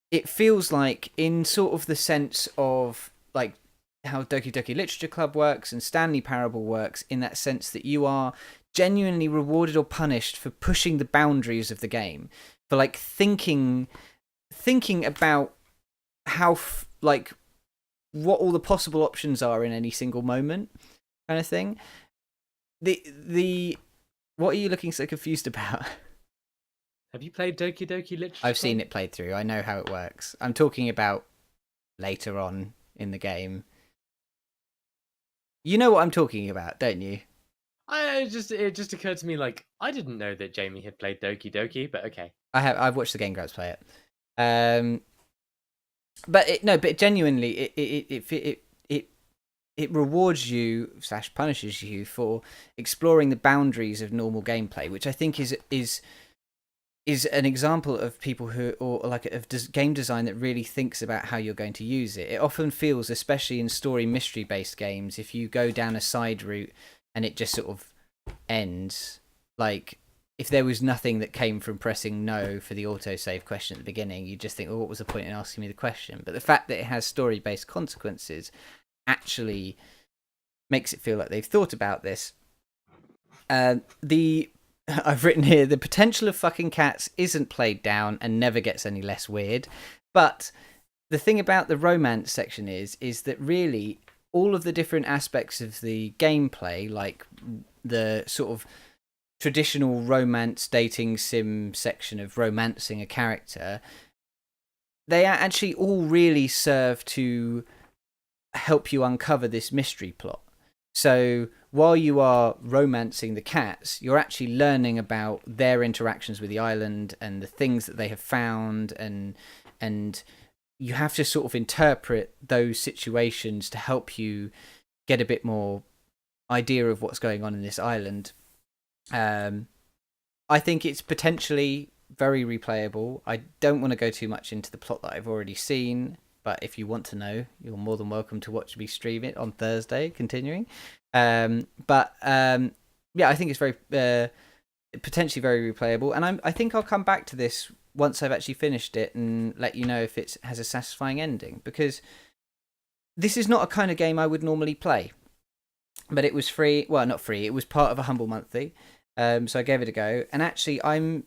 it feels like, in sort of the sense of like how Doki Doki Literature Club works and Stanley Parable works, in that sense that you are genuinely rewarded or punished for pushing the boundaries of the game, for like thinking about how like what all the possible options are in any single moment, kind of thing. the what are you looking so confused about? Have you played Doki Doki Literature I've seen Club? it played through. I know how it works. I'm talking about later on in the game. You know what I'm talking about, don't you? It just occurred to me like I didn't know that Jamie had played Doki Doki, but okay. I've watched the Game Grumps play it. Um, but genuinely, it rewards you / punishes you for exploring the boundaries of normal gameplay, which I think is an example of people who, or like of game design that really thinks about how you're going to use it. It often feels, especially in story mystery based games, if you go down a side route and it just sort of ends, like if there was nothing that came from pressing no for the autosave question at the beginning, you just think, well, what was the point in asking me the question? But the fact that it has story based consequences actually makes it feel like they've thought about this. The I've written here, the potential of fucking cats isn't played down and never gets any less weird. But the thing about the romance section is that really all of the different aspects of the gameplay, like the sort of traditional romance dating sim section of romancing a character, they actually all really serve to help you uncover this mystery plot. So while you are romancing the cats, you're actually learning about their interactions with the island and the things that they have found, and you have to sort of interpret those situations to help you get a bit more idea of what's going on in this island. I think it's potentially very replayable. I don't want to go too much into the plot that I've already seen, but if you want to know, you're more than welcome to watch me stream it on Thursday, continuing. Yeah, I think it's very potentially very replayable, and I think I'll come back to this once I've actually finished it and let you know if it has a satisfying ending, because this is not a kind of game I would normally play. But it was free. Well, not free. It was part of a Humble Monthly, so I gave it a go. And actually, I'm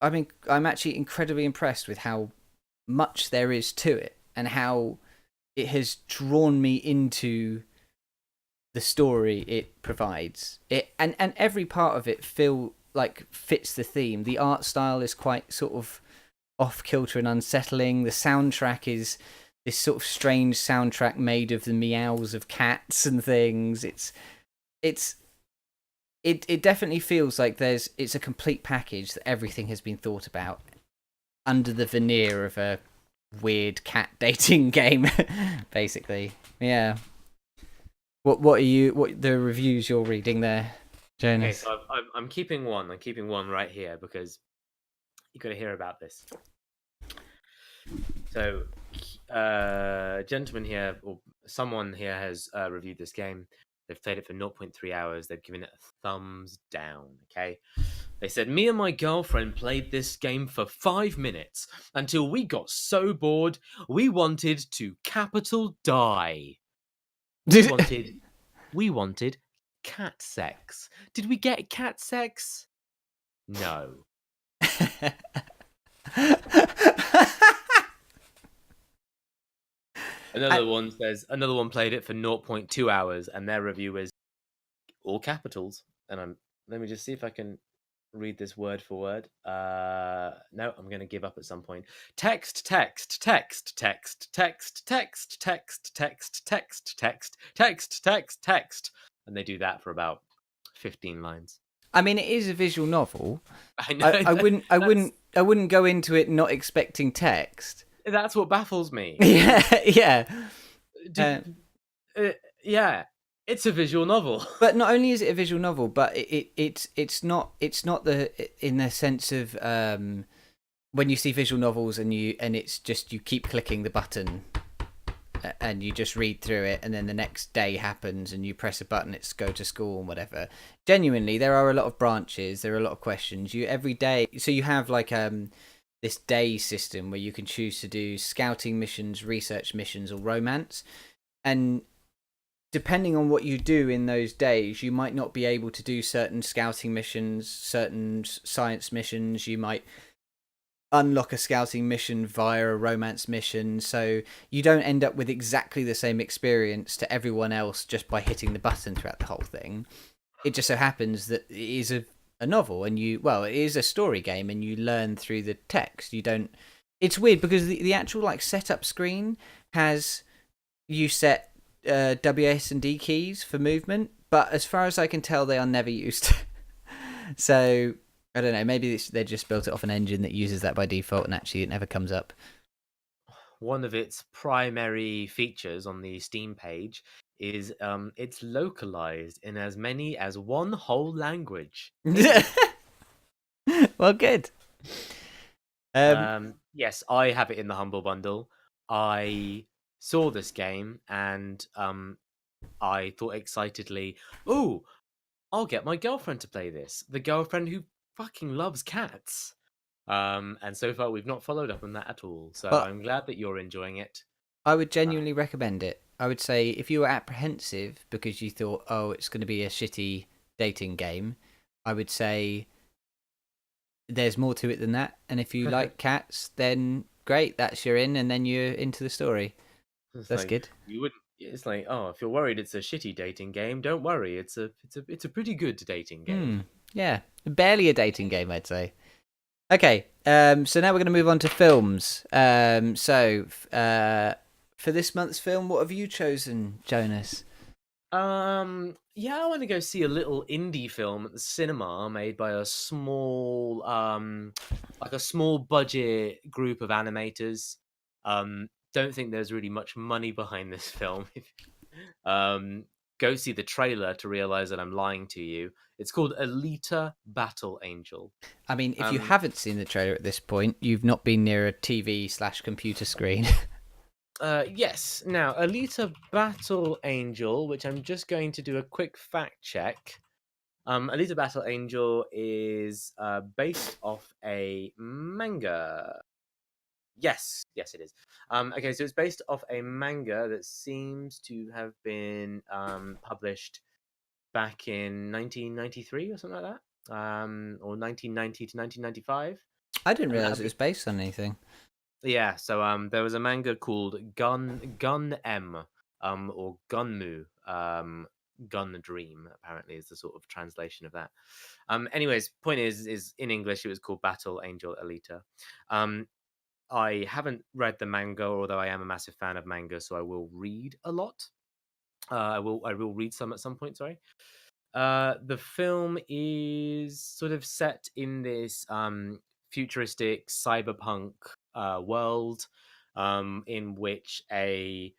actually incredibly impressed with how much there is to it and how it has drawn me into the story it provides. And every part of it fits the theme. The art style is quite sort of off kilter and unsettling. The soundtrack is this sort of strange soundtrack made of the meows of cats and things. It definitely feels like it's a complete package that everything has been thought about under the veneer of a weird cat dating game, basically. Yeah. What the reviews you're reading there, Jonas? Okay, so I'm keeping one. I'm keeping one right here because you got to hear about this. So, gentleman here, or someone here, has reviewed this game. They've played it for 0.3 hours. They've given it a thumbs down. Okay, they said, me and my girlfriend played this game for 5 minutes until we got so bored we wanted to capital die. We wanted cat sex. Did we get cat sex? No. Another one played it for 0.2 hours, and their review is all capitals. And let me just see if I can read this word for word. No, I'm going to give up at some point. Text, text, text, text, text, text, text, text, text, text, text, text, text, and they do that for about 15 lines. I mean, it is a visual novel. I know. I wouldn't go into it not expecting text. That's what baffles me. Yeah. Yeah, it's a visual novel. But not only is it a visual novel, but it's not in the sense of when you see visual novels and it's just you keep clicking the button and you just read through it, and then the next day happens and you press a button, it's go to school and whatever. Genuinely, there are a lot of branches, there are a lot of questions. You every day, so you have like this day system where you can choose to do scouting missions, research missions, or romance. And depending on what you do in those days, you might not be able to do certain scouting missions, certain science missions. You might unlock a scouting mission via a romance mission. So you don't end up with exactly the same experience to everyone else just by hitting the button throughout the whole thing. It just so happens that it is a novel, and it is a story game, and you learn through the text. You don't. It's weird because the actual like setup screen has you set WS and D keys for movement, but as far as I can tell, they are never used. So I don't know. Maybe they just built it off an engine that uses that by default, and actually it never comes up. One of its primary features on the Steam page is it's localized in as many as one whole language. English. Well, good. Um, Yes, I have it in the Humble Bundle. I saw this game and I thought excitedly, "Oh, I'll get my girlfriend to play this." The girlfriend who fucking loves cats. And so far we've not followed up on that at all. So well, I'm glad that you're enjoying it. I would Uh, genuinely recommend it. I would say if you were apprehensive because you thought, oh, it's going to be a shitty dating game, I would say there's more to it than that. And if you like cats, then great, that's you're in, and then you're into the story. it's That's like good. you wouldn't. It's like, oh, if you're worried it's a shitty dating game, don't worry. It's a pretty good dating Hmm. game. Yeah, barely a dating game, I'd say. Okay. So now we're going to move on to films. For this month's film, what have you chosen, Jonas? Yeah, I want to go see a little indie film at the cinema made by a small, like a small budget group of animators. Don't think there's really much money behind this film. um, go see the trailer to realize that I'm lying to you. It's called Alita Battle Angel. I mean, if you Um, haven't seen the trailer at this point, you've not been near a TV/computer screen. yes. Now, Alita Battle Angel, which I'm just going to do a quick fact check. Alita Battle Angel is based off a manga. Yes, it is. Okay, so it's based off a manga that seems to have been published back in 1993 or something like that, or 1990 to 1995, I didn't and realize that it was based on anything. yeah. So there was a manga called Gun M, or Gunmu, Gun Dream. Apparently, is the sort of translation of that. Anyways, point is in English it was called Battle Angel Alita. Um, I haven't read the manga, although I am a massive fan of manga, so I will read a lot. I will read some at some point. Sorry. The film is sort of set in this futuristic cyberpunk world, in which a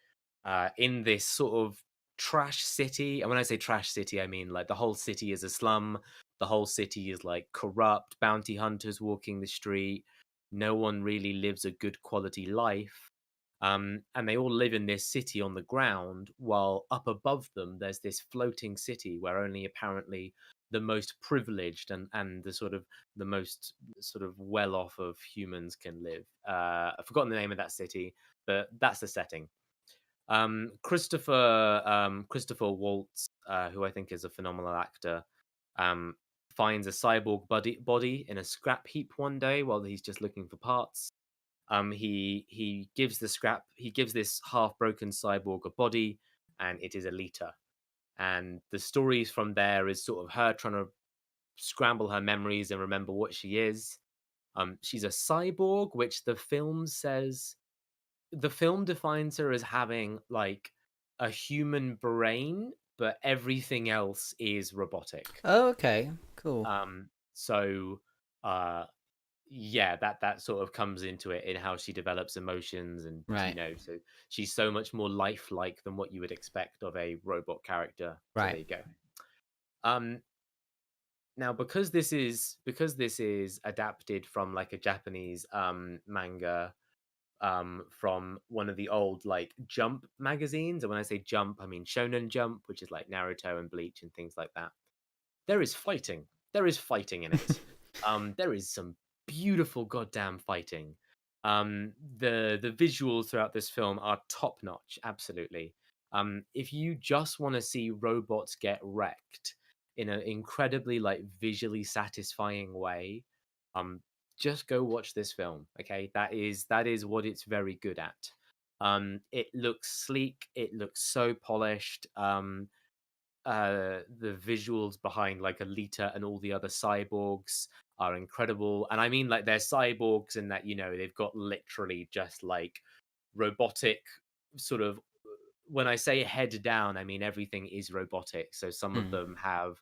in this sort of trash city. And when I say trash city, I mean like the whole city is a slum. The whole city is like corrupt bounty hunters walking the street. No one really lives a good quality life. And they all live in this city on the ground, while up above them there's this floating city where only apparently the most privileged and the most sort of well off of humans can live. I've forgotten the name of that city, but that's the setting. Christopher Waltz, who I think is a phenomenal actor, um, finds a cyborg body in a scrap heap one day while he's just looking for parts. He gives he gives this half broken cyborg a body, and it is Alita. And the stories from there is sort of her trying to scramble her memories and remember what she is. She's a cyborg, which the film defines her as having like a human brain, but everything else is robotic. Oh, okay, cool. So uh yeah, that sort of comes into it in how she develops emotions, and Right, so she's so much more lifelike than what you would expect of a robot character. So there right. you go. um Now, because this is adapted from like a Japanese manga, from one of the old like Jump magazines, and when I say Jump I mean Shonen Jump, which is like Naruto and Bleach and things like that. There is fighting. There is fighting in it. There is some beautiful goddamn fighting. The visuals throughout this film are top notch, absolutely. If you just want to see robots get wrecked in an incredibly like visually satisfying way, um, just go watch this film. Okay, that is what it's very good at. It looks sleek. It looks so polished. the visuals behind like Alita and all the other cyborgs are incredible. And I mean, like, they're cyborgs in that, they've got literally just like robotic sort of, when I say head down, I mean everything is robotic. So some of Hmm. them have,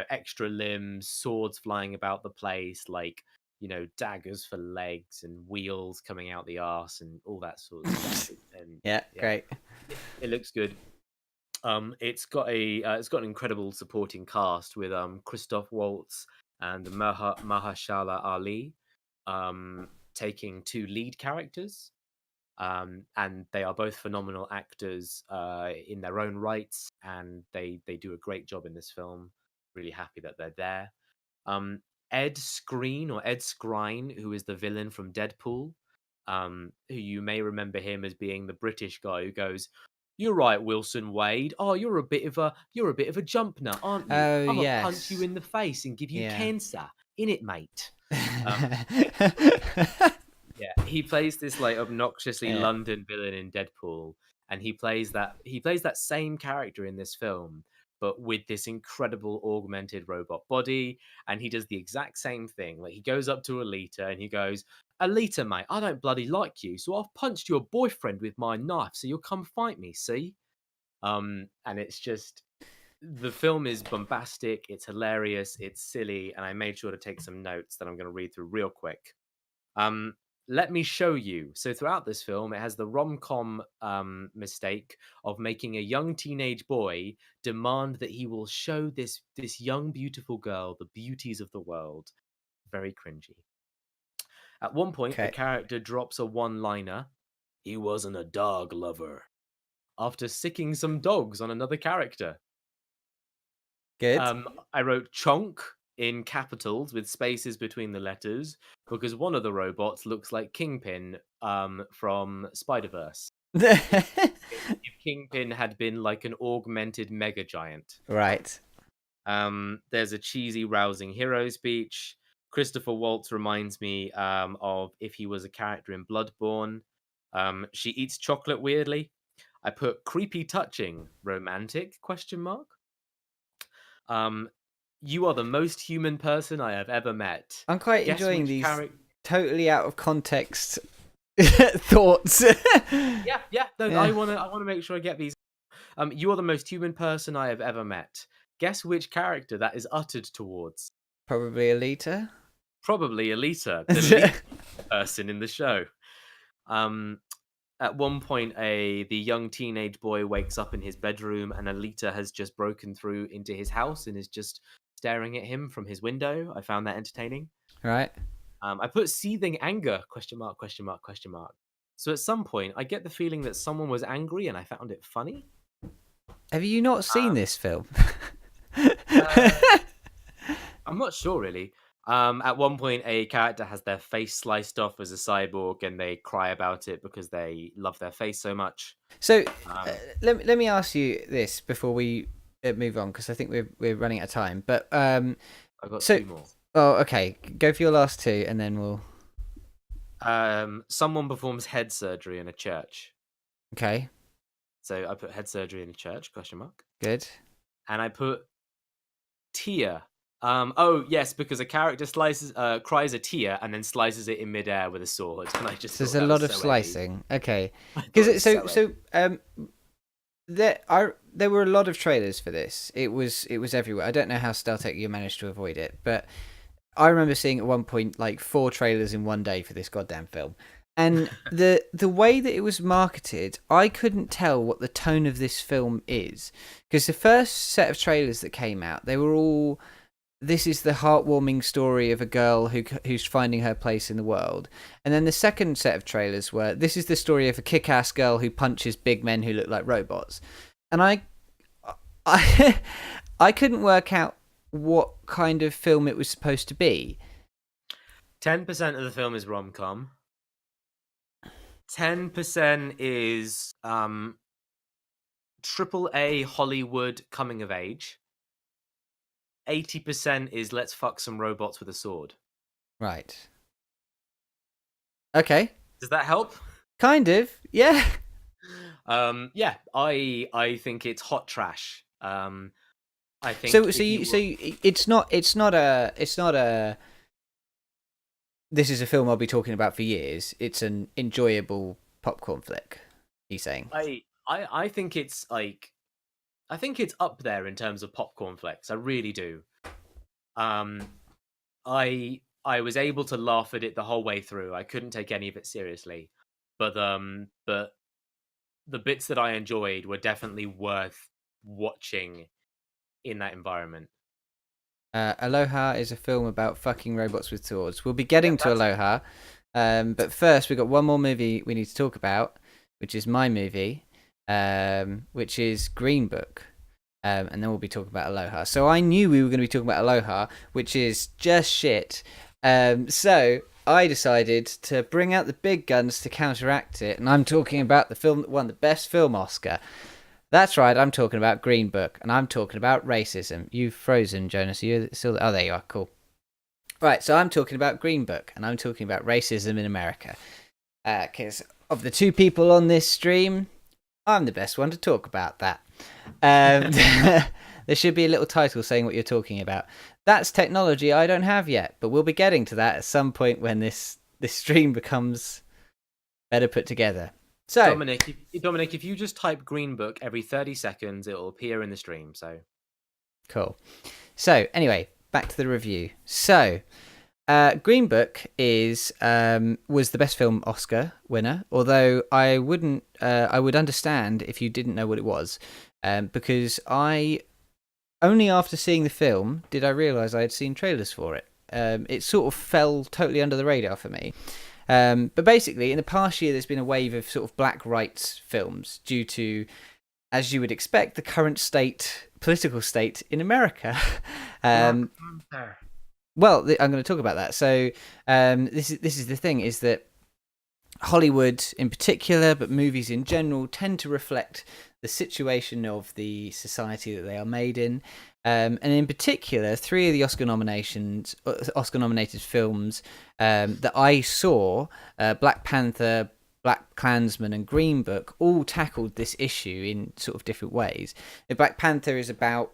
extra limbs, swords flying about the place, like, daggers for legs and wheels coming out the arse and all that sort of stuff. And Yeah, yeah, great. it looks good. It's got an incredible supporting cast with Christoph Waltz and Mahashala Ali taking two lead characters. And they are both phenomenal actors in their own rights, and they do a great job in this film. Really happy that they're there. Um, Ed Skrein, who is the villain from Deadpool, who you may remember him as being the British guy who goes, "You're right, Wilson Wade. Oh, you're a bit of a jump nut, aren't you? Oh I'm gonna punch you yes. in the face and give you Yeah. cancer. In it, mate." Um, yeah, he plays this like obnoxiously Yeah. London villain in Deadpool, and he plays that same character in this film, but with this incredible augmented robot body, and he does the exact same thing. Like, he goes up to Alita and he goes, "Alita, mate, I don't bloody like you, so I've punched your boyfriend with my knife, so you'll come fight me, see?" And it's just, the film is bombastic, it's hilarious, it's silly, and I made sure to take some notes that I'm going to read through real quick. Um, Let me show you. So throughout this film, it has the rom-com mistake of making a young teenage boy demand that he will show this young beautiful girl the beauties of the world. Very cringy. At one point, the Okay. character drops a one-liner. "He wasn't a dog lover," after sicking some dogs on another character. Good. I wrote chonk in capitals with spaces between the letters because one of the robots looks like Kingpin from Spider-Verse. If, if Kingpin had been like an augmented mega giant. Right. There's a cheesy, rousing hero speech. Christopher Waltz reminds me of if he was a character in Bloodborne. She eats chocolate weirdly. I put creepy, touching, romantic question mark. Um, you are the most human person I have ever met. I'm quite Guess enjoying which these character? totally out of context thoughts. Yeah, yeah. No, Yeah. I wanna make sure I get these. You are the most human person I have ever met. Guess which character that is uttered towards? Probably a liter. Probably Alita, the lead person in the show. Um, at one point, the young teenage boy wakes up in his bedroom, and Alita has just broken through into his house and is just staring at him from his window. I found that entertaining. Right. I put seething anger, question mark, question mark, question mark. So at some point, I get the feeling that someone was angry and I found it funny. Have you not seen Um, this film? uh, I'm not sure, really. At one point, a character has their face sliced off as a cyborg and they cry about it because they love their face so much. So Um, let me ask you this before we move on, because I think we're running out of time. But I've got so two more. oh okay, go for your last two, and then we'll Someone performs head surgery in a church. okay. So I put head surgery in a church, question mark. Good. And I put tear. Oh yes, because a character cries a tear and then slices it in midair with a sword, and I just So thought there's a that lot was of so edgy. slicing. Okay, I thought it because was so edgy. there were a lot of trailers for this. It was everywhere. I don't know how StealthTech you managed to avoid it, but I remember seeing at one point like 4 trailers in one day for this goddamn film. And the way that it was marketed, I couldn't tell what the tone of this film is, because the first set of trailers that came out, they were all, this is the heartwarming story of a girl who's finding her place in the world. And then the second set of trailers were, this is the story of a kick-ass girl who punches big men who look like robots. And I I couldn't work out what kind of film it was supposed to be. 10% of the film is rom com. 10% is triple A Hollywood coming of age. 80% is let's fuck some robots with a sword. Right. Okay. Does that help? Kind of. Yeah. Yeah, I think it's hot trash. I think if it's not a this is a film I'll be talking about for years. It's an enjoyable popcorn flick. He's saying. I think it's like I think it's up there in terms of popcorn flicks. I really do. Um, I was able to laugh at it the whole way through. I couldn't take any of it seriously, but the bits that I enjoyed were definitely worth watching in that environment. Aloha is a film about fucking robots with swords. We'll be getting Yep, to that's Aloha, but first we've got one more movie we need to talk about, which is my movie, which is Green Book, and then we'll be talking about Aloha. So I knew we were going to be talking about Aloha, which is just shit. So I decided to bring out the big guns to counteract it, and I'm talking about the film that won the Best Film Oscar. That's right, I'm talking about Green Book, and I'm talking about racism. You've frozen, Jonas. Are you still? Oh, there you are. Cool. Right, so I'm talking about Green Book, and I'm talking about racism in America. Because of the two people on this stream, I'm the best one to talk about that. There should be a little title saying what you're talking about. That's technology I don't have yet, but we'll be getting to that at some point when this stream becomes better put together. So, Dominic, if you just type Green Book every 30 seconds, it'll appear in the stream. So cool. So, anyway, back to the review. So, Green Book was the Best Film Oscar winner. Although I would understand if you didn't know what it was, because I only after seeing the film did I realise I had seen trailers for it. It sort of fell totally under the radar for me. But basically, in the past year, there's been a wave of sort of black rights films due to, as you would expect, the current political state in America. Well, I'm going to talk about that. So this is the thing, is that Hollywood in particular, but movies in general, tend to reflect the situation of the society that they are made in. And in particular, 3 of the Oscar-nominated films that I saw, Black Panther, Black Klansman, and Green Book, all tackled this issue in sort of different ways. Black Panther is about,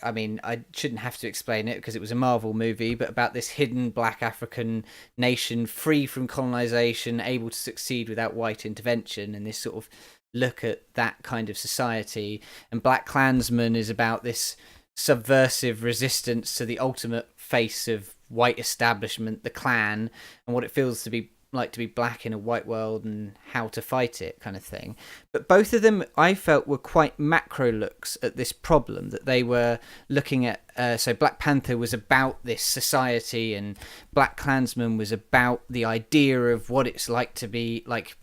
I mean, I shouldn't have to explain it because it was a Marvel movie, but about this hidden black African nation free from colonization, able to succeed without white intervention, and this sort of look at that kind of society. And Black Klansman is about this subversive resistance to the ultimate face of white establishment, the Klan, and what it feels to be like to be black in a white world and how to fight it, kind of thing. But both of them, I felt, were quite macro looks at this problem that they were looking at. So Black Panther was about this society, and Black Klansman was about the idea of what it's like to be like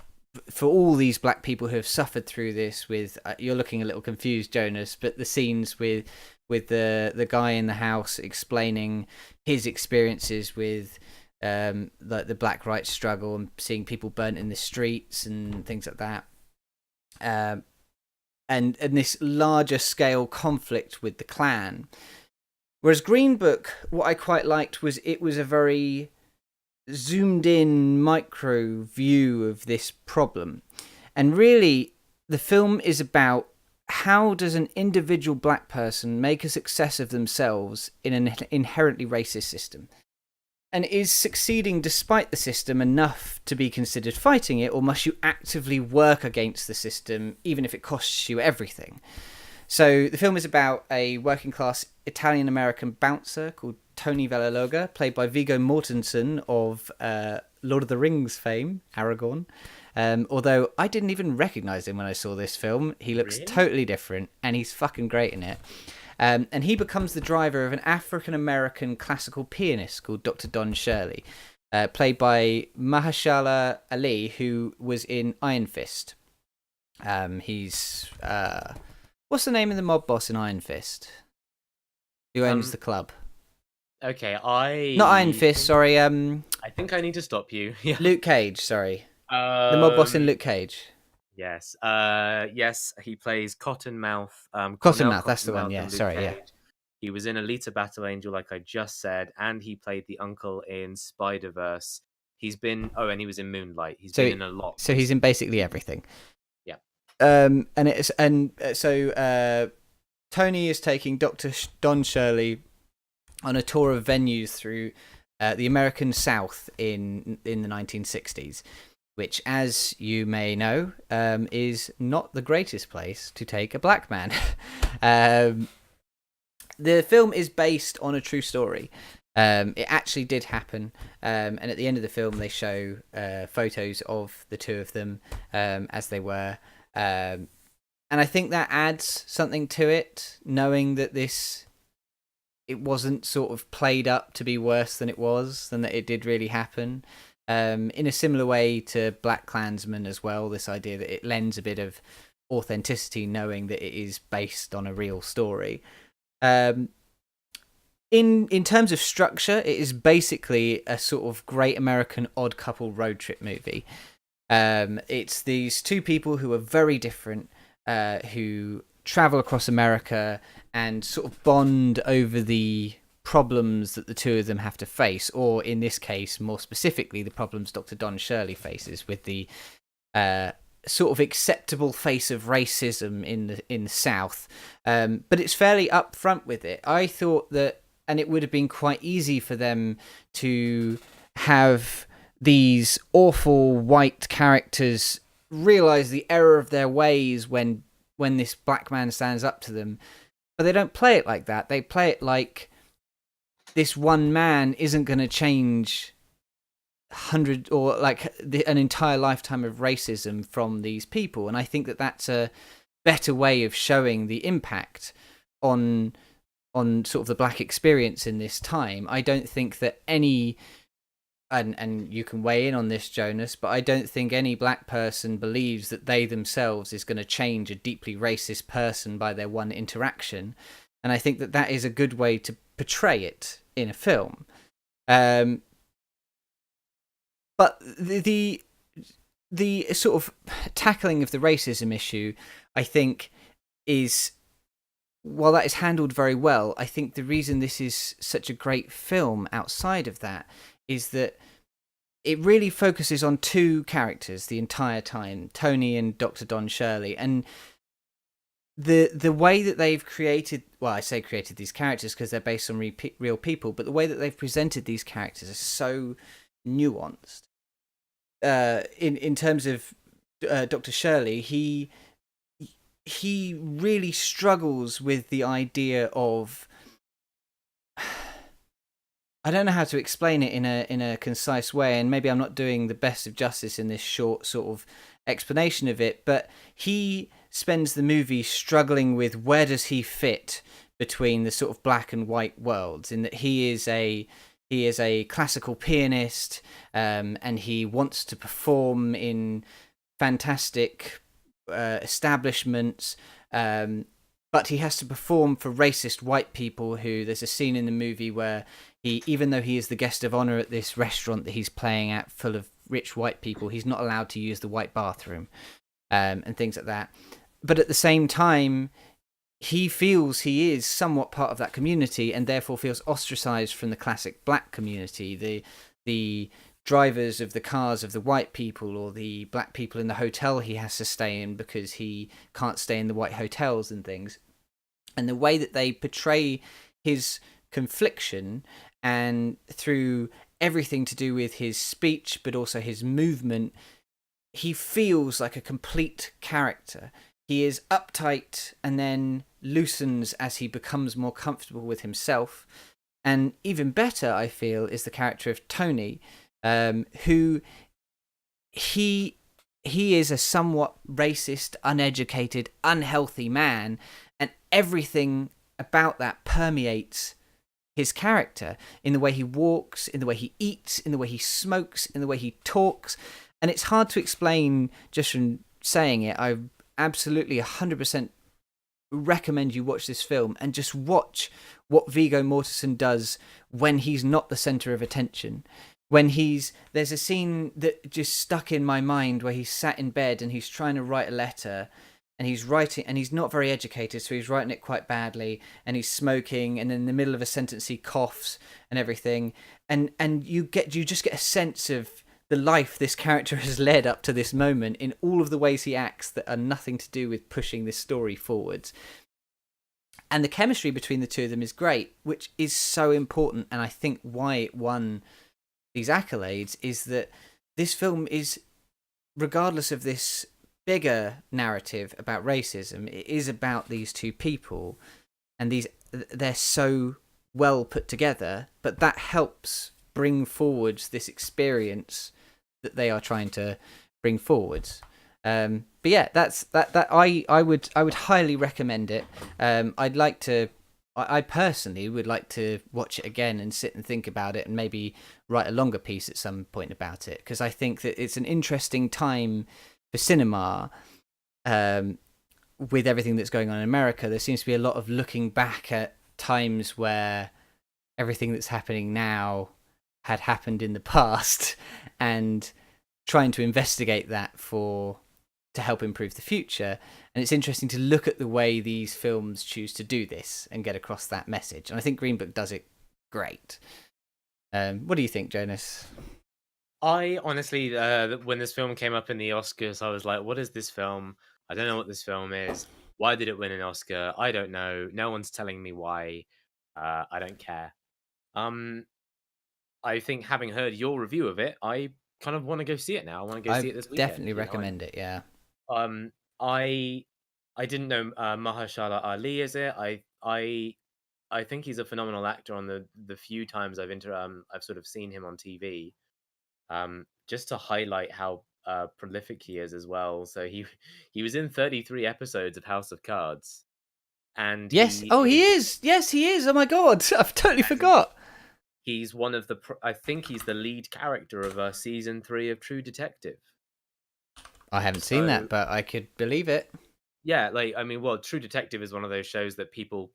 for all these black people who have suffered through this. With you're looking a little confused, Jonas, but the scenes with the guy in the house explaining his experiences with like the black rights struggle and seeing people burnt in the streets and things like that, and this larger scale conflict with the Klan. Whereas Green Book, what I quite liked was it was a very zoomed in micro view of this problem, and really the film is about how does an individual black person make a success of themselves in an inherently racist system, and is succeeding despite the system enough to be considered fighting it, or must you actively work against the system even if it costs you everything? So the film is about a working class Italian American bouncer called Tony Vallelonga, played by Viggo Mortensen of Lord of the Rings fame, Aragorn. Although I didn't even recognise him when I saw this film. He looks totally different, and he's fucking great in it. And he becomes the driver of an African-American classical pianist called Dr. Don Shirley, played by Mahershala Ali, who was in Iron Fist. He's... what's the name of the mob boss in Iron Fist? Who owns the club? Okay, Not Iron Fist, sorry. I think I need to stop you. Yeah. Luke Cage, sorry. The mob boss in Luke Cage. Yes. Yes, he plays Cottonmouth. Cottonmouth, that's the one. Yeah, sorry. Cage. Yeah. He was in Alita Battle Angel, like I just said, and he played the uncle in Spider-Verse. He's been and he was in Moonlight. He's been in a lot. So he's in basically everything. Yeah. So Tony is taking Don Shirley on a tour of venues through the American South in the 1960s, which, as you may know, is not the greatest place to take a black man. The film is based on a true story. It actually did happen, and at the end of the film they show photos of the two of them as they were, and I think that adds something to it, knowing that it wasn't sort of played up to be worse than it was, than that it did really happen. In a similar way to Black Klansman as well, this idea that it lends a bit of authenticity, knowing that it is based on a real story. In terms of structure, it is basically a sort of Great American Odd Couple road trip movie. It's these two people who are very different, who travel across America and sort of bond over the problems that the two of them have to face, or in this case, more specifically, the problems Dr. Don Shirley faces with the sort of acceptable face of racism in the South. But it's fairly upfront with it. I thought that, and it would have been quite easy for them to have these awful white characters realize the error of their ways when this black man stands up to them. But they don't play it like that. They play it like this one man isn't going to change an entire lifetime of racism from these people. And I think that that's a better way of showing the impact on sort of the black experience in this time. I don't think that any, and you can weigh in on this, Jonas, but I don't think any black person believes that they themselves is going to change a deeply racist person by their one interaction. And I think that that is a good way to portray it in a film. But the sort of tackling of the racism issue, I think, is, while that is handled very well, I think the reason this is such a great film outside of that is that it really focuses on two characters the entire time, Tony and Dr. Don Shirley. And the way that they've created, well, I say created these characters because they're based on real people, but the way that they've presented these characters is so nuanced. In terms of Dr. Shirley, he really struggles with the idea of, I don't know how to explain it in a concise way, and maybe I'm not doing the best of justice in this short sort of explanation of it, but he spends the movie struggling with where does he fit between the sort of black and white worlds, in that he is a classical pianist, and he wants to perform in fantastic establishments, but he has to perform for racist white people who, there's a scene in the movie where even though he is the guest of honor at this restaurant that he's playing at full of rich white people, he's not allowed to use the white bathroom, and things like that. But at the same time, he feels he is somewhat part of that community and therefore feels ostracized from the classic black community. The drivers of the cars of the white people, or the black people in the hotel he has to stay in because he can't stay in the white hotels and things. And the way that they portray his confliction, and through everything to do with his speech but also his movement, he feels like a complete character. He is uptight and then loosens as he becomes more comfortable with himself. And even better, I feel, is the character of Tony, who he is a somewhat racist, uneducated, unhealthy man, and everything about that permeates his character in the way he walks, in the way he eats, in the way he smokes, in the way he talks. And it's hard to explain just from saying it. I absolutely 100% recommend you watch this film and just watch what Viggo Mortensen does when he's not the center of attention. There's a scene that just stuck in my mind where he's sat in bed and he's trying to write a letter, and he's writing, and he's not very educated, so he's writing it quite badly, and he's smoking, and in the middle of a sentence he coughs and everything, and you just get a sense of the life this character has led up to this moment in all of the ways he acts that are nothing to do with pushing this story forwards. and the chemistry between the two of them is great, which is so important. And I think why it won these accolades is that this film is, regardless of this bigger narrative about racism, it is about these two people, and they're so well put together, but that helps bring forwards this experience that they are trying to bring forwards. But yeah, that I would highly recommend it. I'd like to. I personally would like to watch it again and sit and think about it, and maybe write a longer piece at some point about it, because I think that it's an interesting time for cinema. With everything that's going on in America, there seems to be a lot of looking back at times where everything that's happening now had happened in the past, and trying to investigate that to help improve the future. And it's interesting to look at the way these films choose to do this and get across that message. And I think Green Book does it great. What do you think, Jonas? I honestly, when this film came up in the Oscars, I was like, what is this film? I don't know what this film is. Why did it win an Oscar? I don't know. No one's telling me why. I don't care. I think having heard your review of it, I kind of want to go see it now. I want to go see I it this weekend. definitely recommend it, yeah. I didn't know Mahershala Ali is it. I think he's a phenomenal actor on the few times I've sort of seen him on TV. Just to highlight how prolific he is as well. So he was in 33 episodes of House of Cards, and Yes. he Oh, he is, is. Yes, he is. Oh my god, I've totally forgot. he's one of the I think he's the lead character of season 3 of True Detective. I haven't seen that, but I could believe it. Yeah, like I mean, well, True Detective is one of those shows that people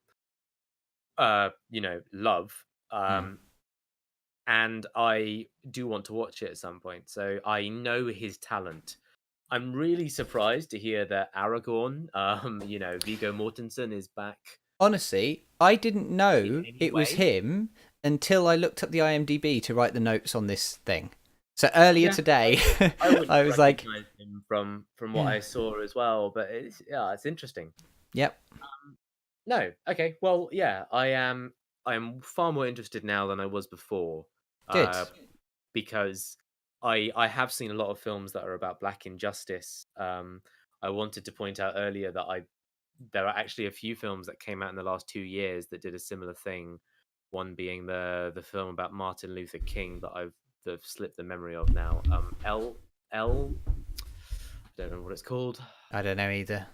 love. And I do want to watch it at some point. So I know his talent. I'm really surprised to hear that Aragorn, Viggo Mortensen is back Honestly, I didn't in know any it was way. him until I looked up the IMDb to write the notes on this thing. So earlier Yeah, today, I wouldn't I was like, recognize him from what I saw as well, but it's interesting. "Yep, No, okay, well, yeah, I am far more interested now than I was before, good." uh, because I have seen a lot of films that are about black injustice. I wanted to point out earlier that there are actually a few films that came out in the last 2 years that did a similar thing. One being the film about Martin Luther King that I've slipped the memory of now. I don't know what it's called. I don't know either.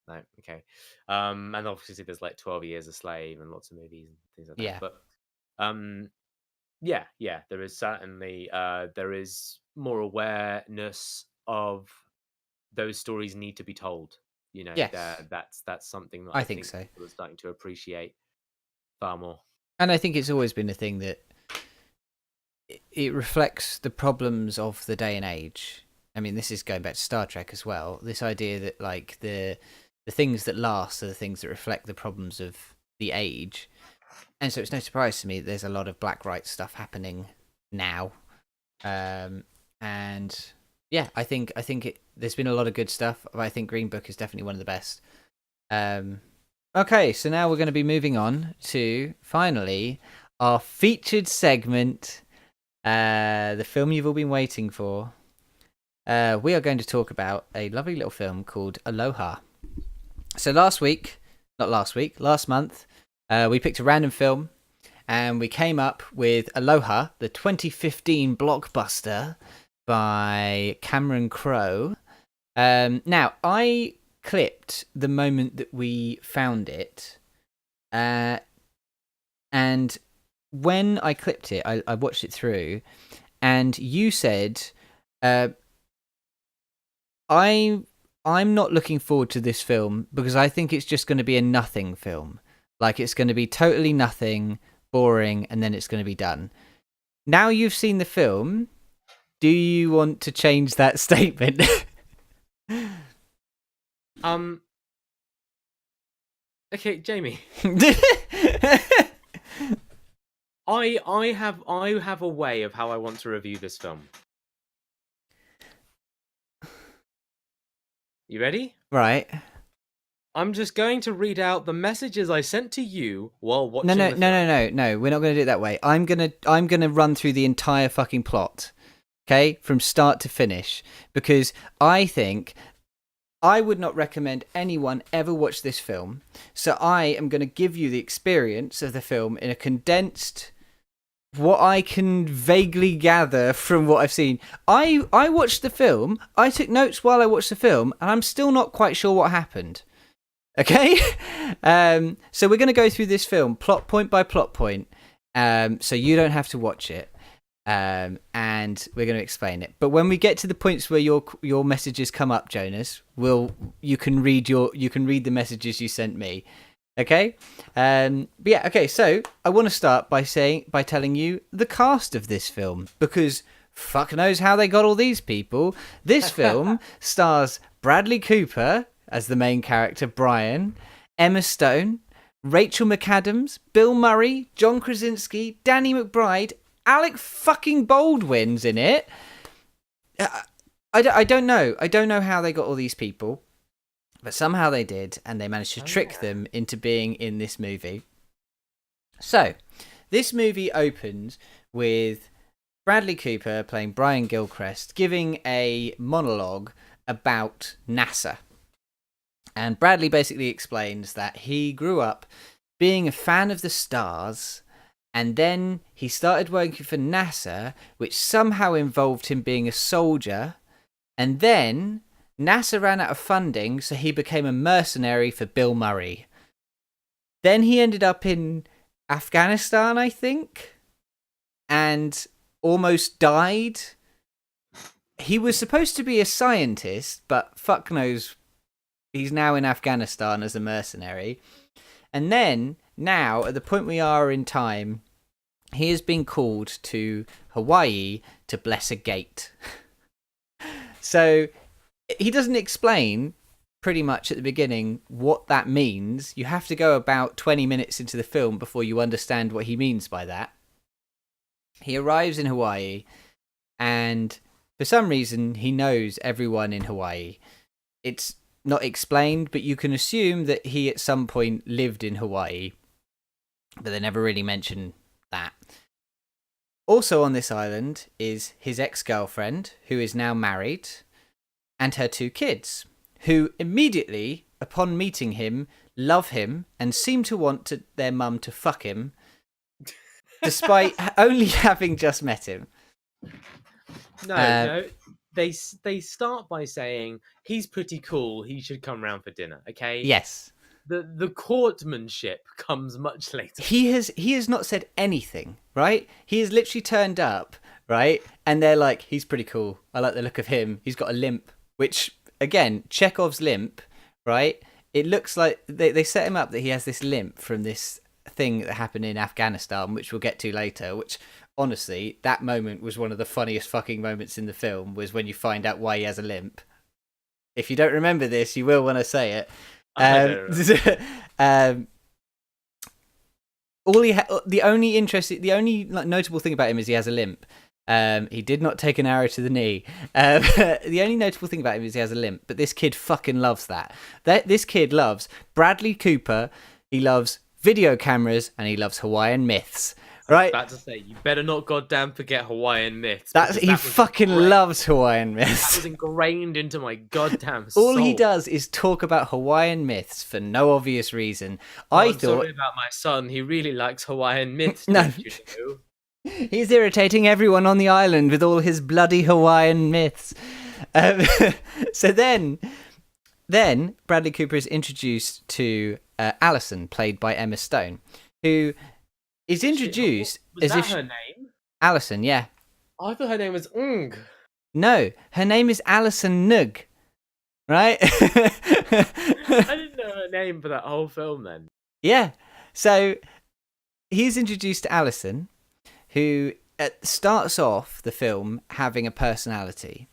No, okay. And obviously there's like 12 Years a Slave and lots of movies and things like that. Yeah, But yeah, there is certainly there is more awareness of those stories need to be told. yes, That's something that I I think think so. people are starting to appreciate far more. And I think it's always been a thing that it reflects the problems of the day and age. I mean, this is going back to Star Trek as well. This idea that like the things that last are the things that reflect the problems of the age. And so it's no surprise to me that there's a lot of black rights stuff happening now. And yeah, I think there's been a lot of good stuff. But I think Green Book is definitely one of the best. Okay, so now we're going to be moving on to finally our featured segment, the film you've all been waiting for. We are going to talk about a lovely little film called Aloha. So last month, we picked a random film and we came up with Aloha, the 2015 blockbuster by Cameron Crowe. Now, I clipped the moment that we found it, and when I clipped it, I watched it through, and you said, I'm not looking forward to this film because I think it's just going to be a nothing film. Like, it's going to be totally nothing, boring, and then it's going to be done. Now you've seen the film, do you want to change that statement? Okay, Jamie. I have a way of how I want to review this film. You ready? Right. I'm just going to read out the messages I sent to you while No, watching no, the no, film. no, no, no. We're not going to do it that way. I'm gonna run through the entire fucking plot, okay, from start to finish, because I think I would not recommend anyone ever watch this film. So I am going to give you the experience of the film in a condensed, what I can vaguely gather from what I've seen. I watched the film. I took notes while I watched the film, and I'm still not quite sure what happened. Okay, so we're going to go through this film plot point by plot point, so you don't have to watch it, and we're going to explain it. But when we get to the points where your messages come up, Jonas, you can read the messages you sent me. Okay, but yeah, okay. So I want to start by telling you the cast of this film, because fuck knows how they got all these people. This film stars Bradley Cooper as the main character, Brian, Emma Stone, Rachel McAdams, Bill Murray, John Krasinski, Danny McBride, Alec fucking Baldwin's in it. I don't know. I don't know how they got all these people, but somehow they did, and they managed to trick them into being in this movie. So, this movie opens with Bradley Cooper playing Brian Gilchrist giving a monologue about NASA. And Bradley basically explains that he grew up being a fan of the stars, and then he started working for NASA, which somehow involved him being a soldier, and then NASA ran out of funding, so he became a mercenary for Bill Murray. Then he ended up in Afghanistan, I think, and almost died. He was supposed to be a scientist, but fuck knows, he's now in Afghanistan as a mercenary. And then, now, at the point we are in time, he has been called to Hawaii to bless a gate. So he doesn't explain pretty much at the beginning what that means. You have to go about 20 minutes into the film before you understand what he means by that. He arrives in Hawaii, and for some reason he knows everyone in Hawaii. It's not explained, but you can assume that he at some point lived in Hawaii, but they never really mention that. Also on this island is his ex-girlfriend, who is now married, and her 2 kids, who immediately, upon meeting him, love him and seem to want their mum to fuck him, despite only having just met him. No. They start by saying he's pretty cool. He should come round for dinner. Okay. Yes. The courtmanship comes much later. He has not said anything, right? He has literally turned up, right? And they're like, he's pretty cool. I like the look of him. He's got a limp, which, again, Chekhov's limp, right? It looks like they set him up that he has this limp from this thing that happened in Afghanistan, which we'll get to later, which, honestly, that moment was one of the funniest fucking moments in the film, was when you find out why he has a limp. If you don't remember this, you will when I say it. The only notable thing about him is he has a limp. He did not take an arrow to the knee. The only notable thing about him is he has a limp, but this kid fucking loves that. This kid loves Bradley Cooper, he loves video cameras, and he loves Hawaiian myths. Right? I was about to say, you better not goddamn forget Hawaiian myths. He fucking loves Hawaiian myths. That was ingrained into my goddamn soul. All he does is talk about Hawaiian myths for no obvious reason. I'm sorry about my son. He really likes Hawaiian myths. No. You know? He's irritating everyone on the island with all his bloody Hawaiian myths. So then Bradley Cooper is introduced to Alison, played by Emma Stone, who is introduced was that her name? Alison, yeah. I thought her name was Ung. No, her name is Alison Nug. Right? I didn't know her name for that whole film then. Yeah. So he's introduced to Alison, who starts off the film having a personality,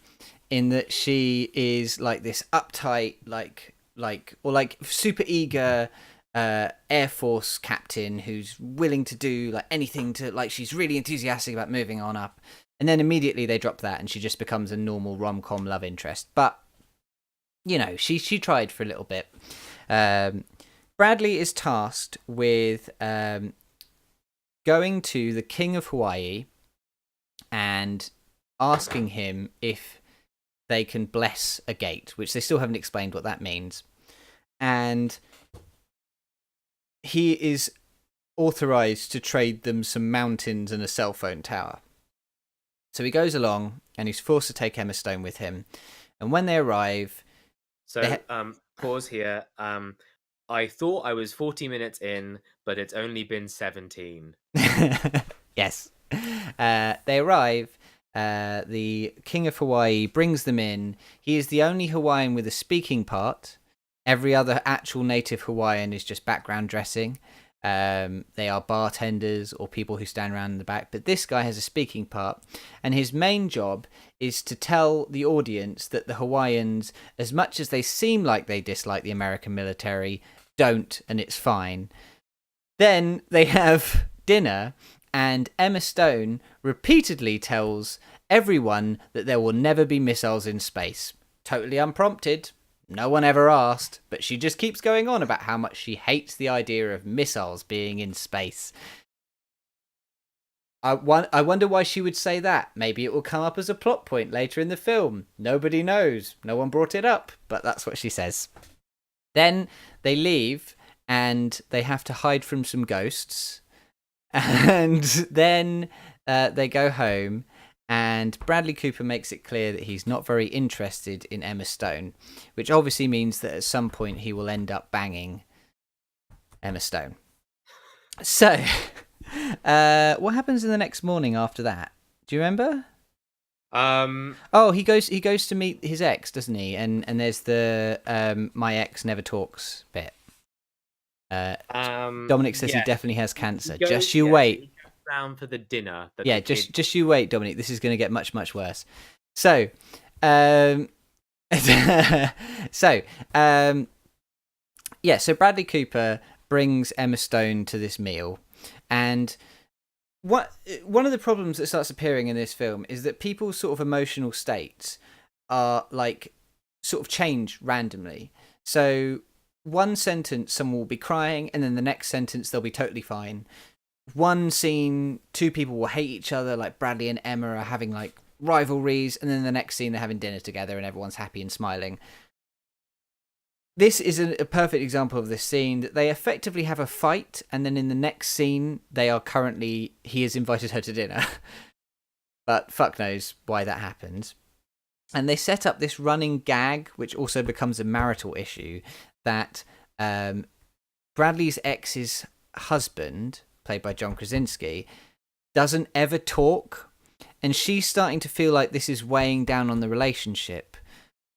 in that she is like this uptight, like super eager Air Force captain who's willing to do like anything to, like, she's really enthusiastic about moving on up, and then immediately they drop that and she just becomes a normal rom-com love interest. But you know, she tried for a little bit. Bradley is tasked with going to the King of Hawaii and asking him if they can bless a gate, which they still haven't explained what that means. And he is authorized to trade them some mountains and a cell phone tower. So he goes along and he's forced to take Emma Stone with him. And when they arrive... So, pause here. I thought I was 40 minutes in, but it's only been 17. Yes. They arrive. The King of Hawaii brings them in. He is the only Hawaiian with a speaking part. Every other actual native Hawaiian is just background dressing. They are bartenders or people who stand around in the back. But this guy has a speaking part. And his main job is to tell the audience that the Hawaiians, as much as they seem like they dislike the American military, don't, and it's fine. Then they have dinner, and Emma Stone repeatedly tells everyone that there will never be missiles in space. Totally unprompted. No one ever asked, but she just keeps going on about how much she hates the idea of missiles being in space. I wonder why she would say that. Maybe it will come up as a plot point later in the film. Nobody knows. No one brought it up, but that's what she says. Then they leave and they have to hide from some ghosts. And then they go home, and Bradley Cooper makes it clear that he's not very interested in Emma Stone, which obviously means that at some point he will end up banging Emma Stone. So, what happens in the next morning after that? Do you remember? Oh, he goes to meet his ex, doesn't he? And there's the my ex never talks bit. Dominic says he definitely has cancer. Just you wait. He goes down for the dinner. Just you wait, Dominic. This is going to get much, much worse. So, so Bradley Cooper brings Emma Stone to this meal, and one of the problems that starts appearing in this film is that people's sort of emotional states are like sort of change randomly. So one sentence someone will be crying, and then the next sentence they'll be totally fine. One scene, two people will hate each other, like Bradley and Emma are having like rivalries, and then the next scene they're having dinner together and everyone's happy and smiling. This is a perfect example of this scene, that they effectively have a fight, and then in the next scene he has invited her to dinner. But fuck knows why that happened. And they set up this running gag, which also becomes a marital issue, that Bradley's ex's husband, played by John Krasinski, doesn't ever talk, and she's starting to feel like this is weighing down on the relationship.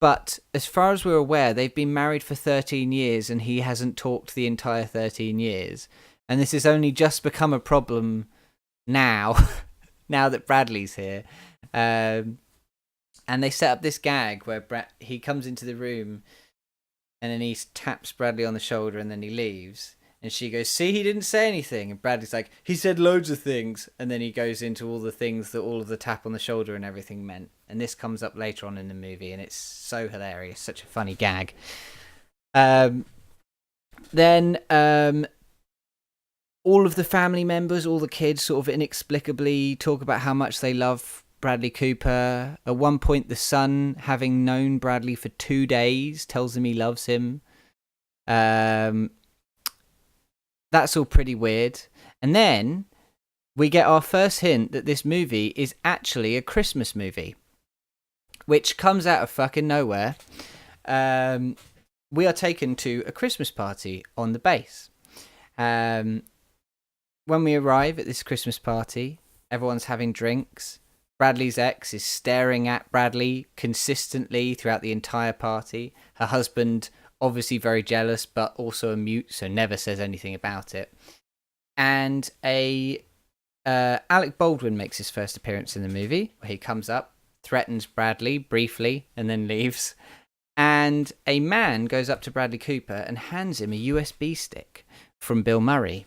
But as far as we're aware, they've been married for 13 years and he hasn't talked the entire 13 years. And this has only just become a problem now, now that Bradley's here. And they set up this gag where he comes into the room and then he taps Bradley on the shoulder and then he leaves. And she goes, "See, he didn't say anything." And Bradley's like, "He said loads of things." And then he goes into all the things that all of the tap on the shoulder and everything meant. And this comes up later on in the movie, and it's so hilarious, such a funny gag. Then all of the family members, all the kids sort of inexplicably talk about how much they love Bradley Cooper. At one point, the son, having known Bradley for 2 days, tells him he loves him. That's all pretty weird. And then we get our first hint that this movie is actually a Christmas movie, which comes out of fucking nowhere. We are taken to a Christmas party on the base. When we arrive at this Christmas party, everyone's having drinks. Bradley's ex is staring at Bradley consistently throughout the entire party. Her husband, obviously very jealous, but also a mute, so never says anything about it. And Alec Baldwin makes his first appearance in the movie, where he comes up, threatens Bradley briefly, and then leaves. And a man goes up to Bradley Cooper and hands him a USB stick from Bill Murray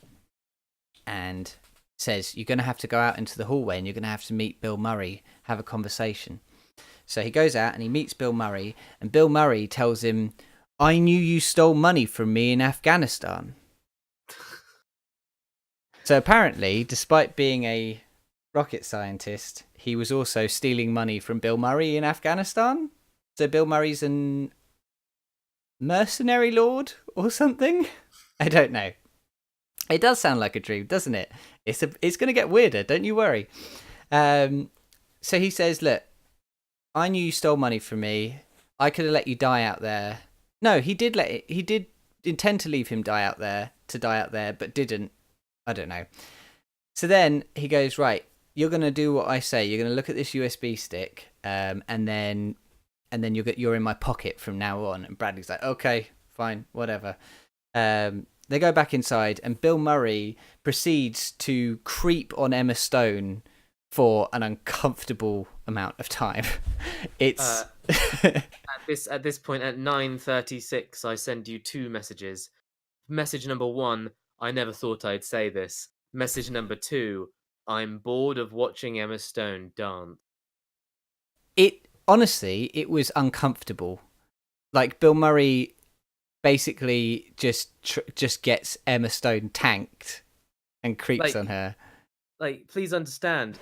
and says, "You're going to have to go out into the hallway and you're going to have to meet Bill Murray, have a conversation." So he goes out and he meets Bill Murray, and Bill Murray tells him I knew you stole money from me in Afghanistan. So apparently, despite being a rocket scientist, he was also stealing money from Bill Murray in Afghanistan. So Bill Murray's an mercenary lord or something? I don't know. It does sound like a dream, doesn't it? It's going to get weirder, don't you worry. So he says, look, I knew you stole money from me. I could have let you die out there. No, he did intend to leave him die out there, but didn't. I don't know. So then he goes, right, you're going to do what I say. You're going to look at this USB stick, and then you're in my pocket from now on. And Bradley's like, okay, fine, whatever. They go back inside, and Bill Murray proceeds to creep on Emma Stone for an uncomfortable amount of time. It's at this point at 9:36, I send you 2 messages. Message number 1, I never thought I'd say this. Message number 2, I'm bored of watching Emma Stone dance. Honestly, it was uncomfortable. Like, Bill Murray basically just gets Emma Stone tanked and creeps on her. Like, please understand,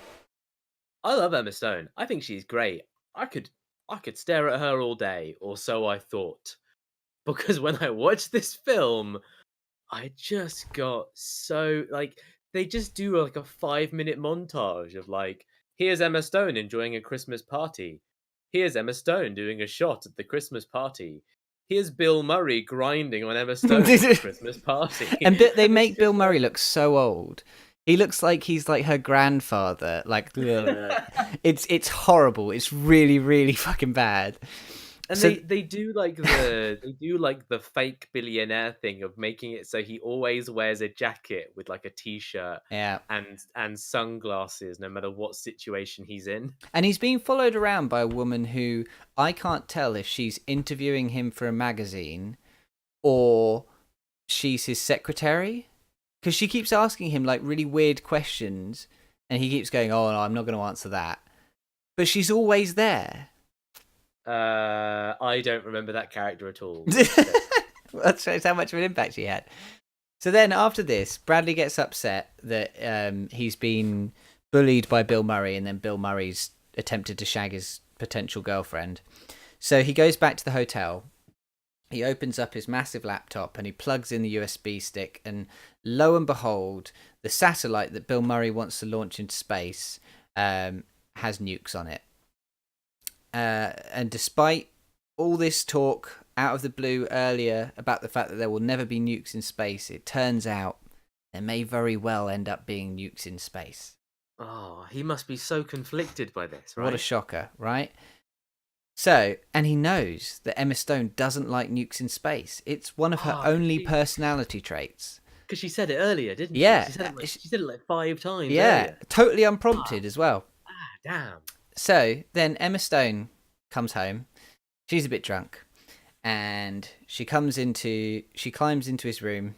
I love Emma Stone. I think she's great. I could stare at her all day, or so I thought. Because when I watched this film, I just got so, like, they just do like a 5-minute montage of like, here's Emma Stone enjoying a Christmas party. Here's Emma Stone doing a shot at the Christmas party. Here's Bill Murray grinding on Emma Stone's Christmas party. And they make Bill Murray look so old. He looks like he's like her grandfather. Like, it's horrible. It's really, really fucking bad. And so, they do like the fake billionaire thing of making it so he always wears a jacket with like a t-shirt, and sunglasses no matter what situation he's in. And he's being followed around by a woman who I can't tell if she's interviewing him for a magazine or she's his secretary, because she keeps asking him like really weird questions, and he keeps going, "Oh no, I'm not going to answer that," but she's always there. I don't remember that character at all. That shows how much of an impact she had. So then after this, Bradley gets upset that he's been bullied by Bill Murray, and then Bill Murray's attempted to shag his potential girlfriend. So he goes back to the hotel. He opens up his massive laptop and he plugs in the USB stick, and lo and behold, the satellite that Bill Murray wants to launch into space has nukes on it. And despite all this talk out of the blue earlier about the fact that there will never be nukes in space, it turns out there may very well end up being nukes in space. Oh, he must be so conflicted by this, right? What a shocker, right? So, and he knows that Emma Stone doesn't like nukes in space. It's one of her only personality traits. Because she said it earlier, didn't she? Yeah. She said it like 5 times earlier. Totally unprompted as well. Damn. So then Emma Stone comes home. She's a bit drunk, and she climbs into his room,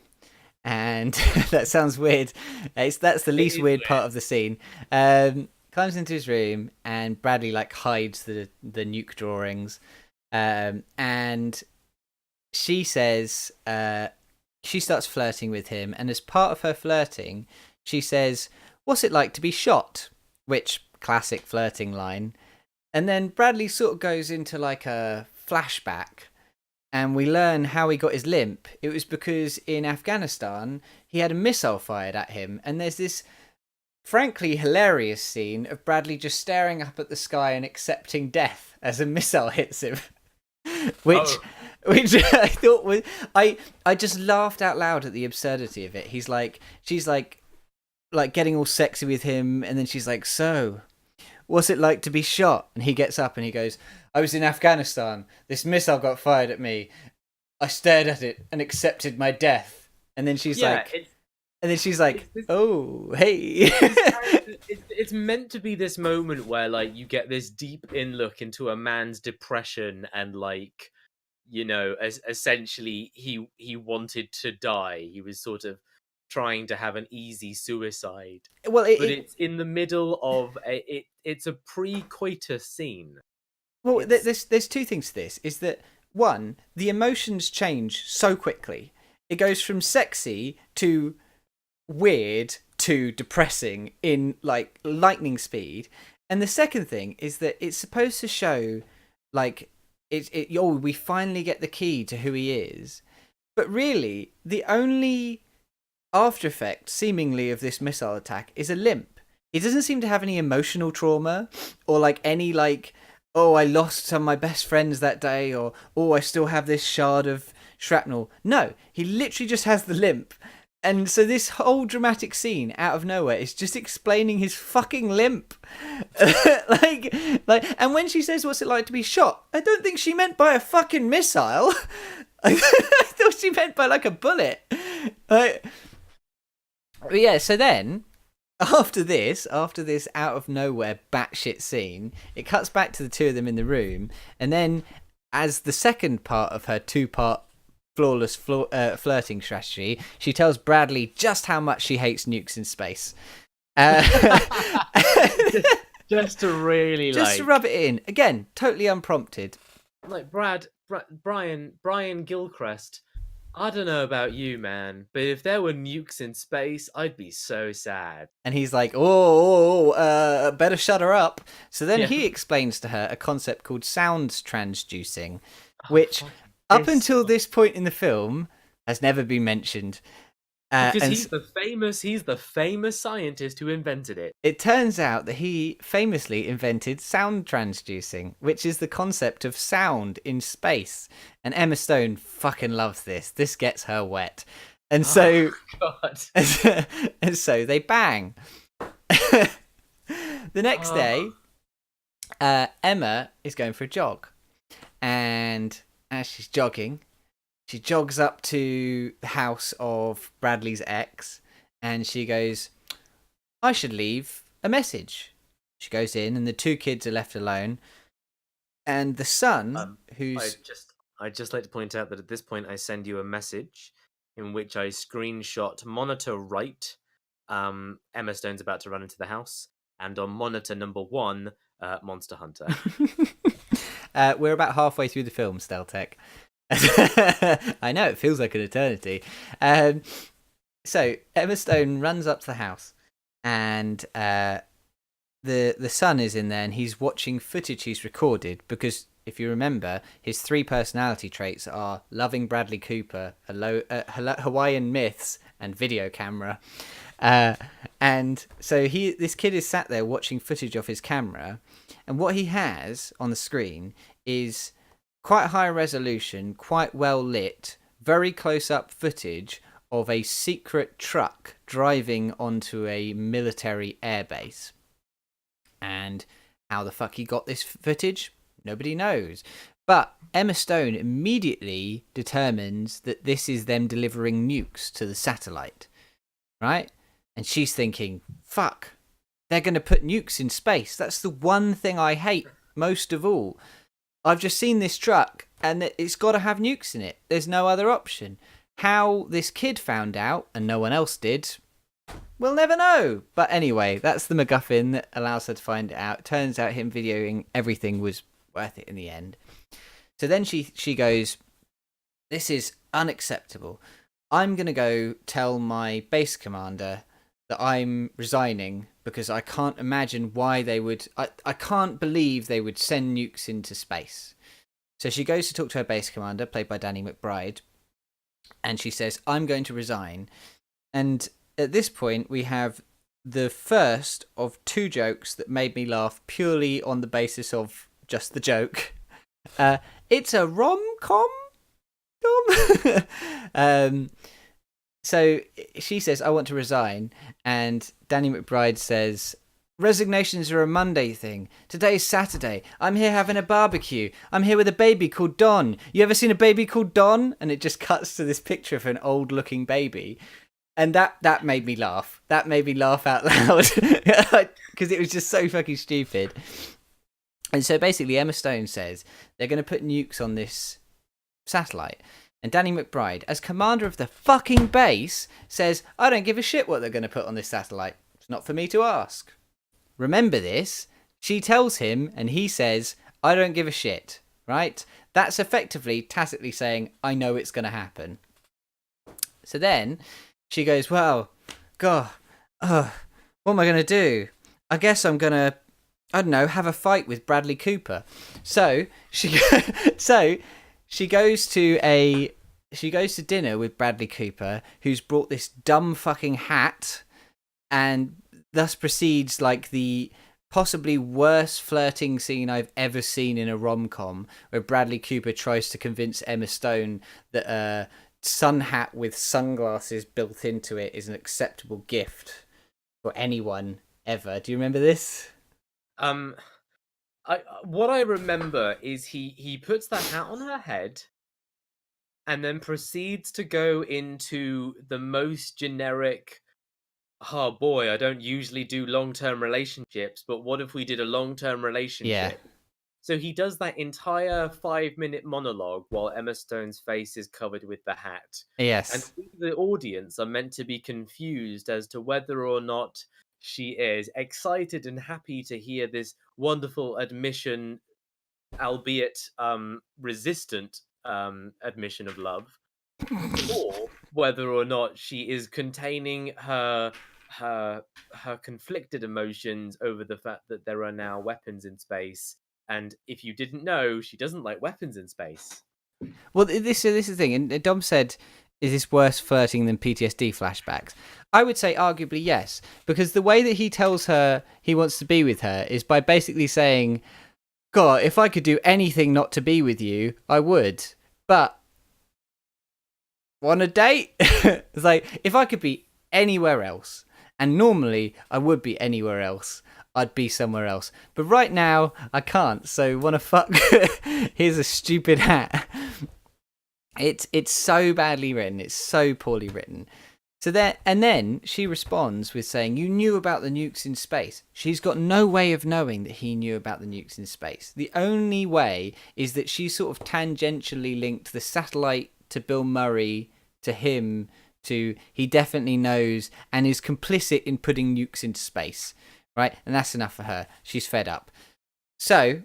and that sounds weird. That's the least weird part of the scene. Climbs into his room, and Bradley like hides the nuke drawings, and she says she starts flirting with him, and as part of her flirting, she says, "What's it like to be shot?" Which, classic flirting line. And then Bradley sort of goes into like a flashback, and we learn how he got his limp. It was because in Afghanistan he had a missile fired at him, and there's this frankly hilarious scene of Bradley just staring up at the sky and accepting death as a missile hits him. Which I thought was, I just laughed out loud at the absurdity of it. She's like getting all sexy with him, and then she's like, "So, what's it like to be shot?" And he gets up and he goes, "I was in Afghanistan. This missile got fired at me. I stared at it and accepted my death." And then she's like, "Oh, hey." It's meant to be this moment where like you get this deep in look into a man's depression, and like, you know, essentially he wanted to die. He was sort of trying to have an easy suicide. Well, but it's in the middle of it's a pre-coitus scene. Well, there's 2 things to this. Is that one, the emotions change so quickly. It goes from sexy to weird to depressing in like lightning speed. And the second thing is that it's supposed to show like we finally get the key to who he is. But really, the only after effect, seemingly, of this missile attack is a limp. He doesn't seem to have any emotional trauma or like any like, oh, I lost some of my best friends that day, or oh, I still have this shard of shrapnel. No, he literally just has the limp. And so this whole dramatic scene out of nowhere is just explaining his fucking limp. And when she says, what's it like to be shot? I don't think she meant by a fucking missile. I thought she meant by like a bullet. Like, but yeah, so then after this out of nowhere batshit scene, it cuts back to the two of them in the room, and then as the second part of her two-part flawless flirting strategy, she tells Bradley just how much she hates nukes in space. Just to really just to rub it in again, totally unprompted. Like Brian Gilchrist. I don't know about you, man, but if there were nukes in space, I'd be so sad. And he's like, better shut her up. So then he explains to her a concept called sound transducing, which up until this point in the film has never been mentioned. Because he's the famous scientist who invented it. It turns out that he famously invented sound transducing, which is the concept of sound in space. And Emma Stone fucking loves this. This gets her wet. And so, and so they bang. The next day, Emma is going for a jog. And as she's jogging, she jogs up to the house of Bradley's ex, and she goes, I should leave a message. She goes in, and the two kids are left alone. And the son, I'd just like to point out that at this point I send you a message in which I screenshot monitor right. Emma Stone's about to run into the house, and on monitor number 1, Monster Hunter. We're about halfway through the film, Steltech. I know, it feels like an eternity. So Emma Stone runs up to the house, and the son is in there, and he's watching footage he's recorded, because if you remember, his 3 personality traits are loving Bradley Cooper, Hawaiian myths, and video camera. And so this kid is sat there watching footage of his camera, and what he has on the screen is quite high resolution, quite well lit, very close up footage of a secret truck driving onto a military airbase. And how the fuck he got this footage? Nobody knows. But Emma Stone immediately determines that this is them delivering nukes to the satellite, right? And she's thinking, fuck, they're going to put nukes in space. That's the one thing I hate most of all. I've just seen this truck, and it's got to have nukes in it. There's no other option. How this kid found out, and no one else did, we'll never know. But anyway, that's the MacGuffin that allows her to find it out. Turns out him videoing everything was worth it in the end. So then she goes, this is unacceptable. I'm going to go tell my base commander that I'm resigning, because I can't imagine why they would... I can't believe they would send nukes into space. So she goes to talk to her base commander, played by Danny McBride, and she says, I'm going to resign. And at this point, we have the first of 2 jokes that made me laugh purely on the basis of just the joke. It's a rom-com? So she says, I want to resign. And Danny McBride says, resignations are a Monday thing. Today's Saturday. I'm here having a barbecue. I'm here with a baby called Don. You ever seen a baby called Don? And it just cuts to this picture of an old looking baby. And that made me laugh. That made me laugh out loud. Because it was just so fucking stupid. And so basically Emma Stone says they're going to put nukes on this satellite. And Danny McBride, as commander of the fucking base, says, I don't give a shit what they're going to put on this satellite. It's not for me to ask. Remember this. She tells him, and he says, I don't give a shit. right? That's effectively tacitly saying, I know it's going to happen. So then she goes, well, God, what am I going to do? I guess I'm going to, I don't know, have a fight with Bradley Cooper. So she goes to dinner with Bradley Cooper, who's brought this dumb fucking hat, and thus proceeds like the possibly worst flirting scene I've ever seen in a rom-com, where Bradley Cooper tries to convince Emma Stone that a sun hat with sunglasses built into it is an acceptable gift for anyone ever. Do you remember this? What I remember is he puts the hat on her head and then proceeds to go into the most generic, oh boy, I don't usually do long-term relationships, but what if we did a long-term Yeah. relationship? So he does that entire 5-minute monologue while Emma Stone's face is covered with the hat. And Yes. we, the audience, are meant to be confused as to whether or not she is excited and happy to hear this wonderful admission, albeit resistant admission of love, or whether or not she is containing her her conflicted emotions over the fact that there are now weapons in space. And if you didn't know, she doesn't like weapons in space. Well, this is the thing, and Dom said, "Is this worse flirting than PTSD flashbacks?" I would say arguably yes, because the way that he tells her he wants to be with her is by basically saying, God, if I could do anything not to be with you, I would. But want a date? It's like, if I could be anywhere else, and normally I would be anywhere else, I'd be somewhere else. But right now, I can't, so wanna fuck? Here's a stupid hat. It's so badly written, it's so poorly written. So then she responds with saying, you knew about the nukes in space. She's got no way of knowing that he knew about the nukes in space. The only way is that she sort of tangentially linked the satellite to Bill Murray, to him, to he definitely knows and is complicit in putting nukes into space, right? And that's enough for her. She's fed up. So,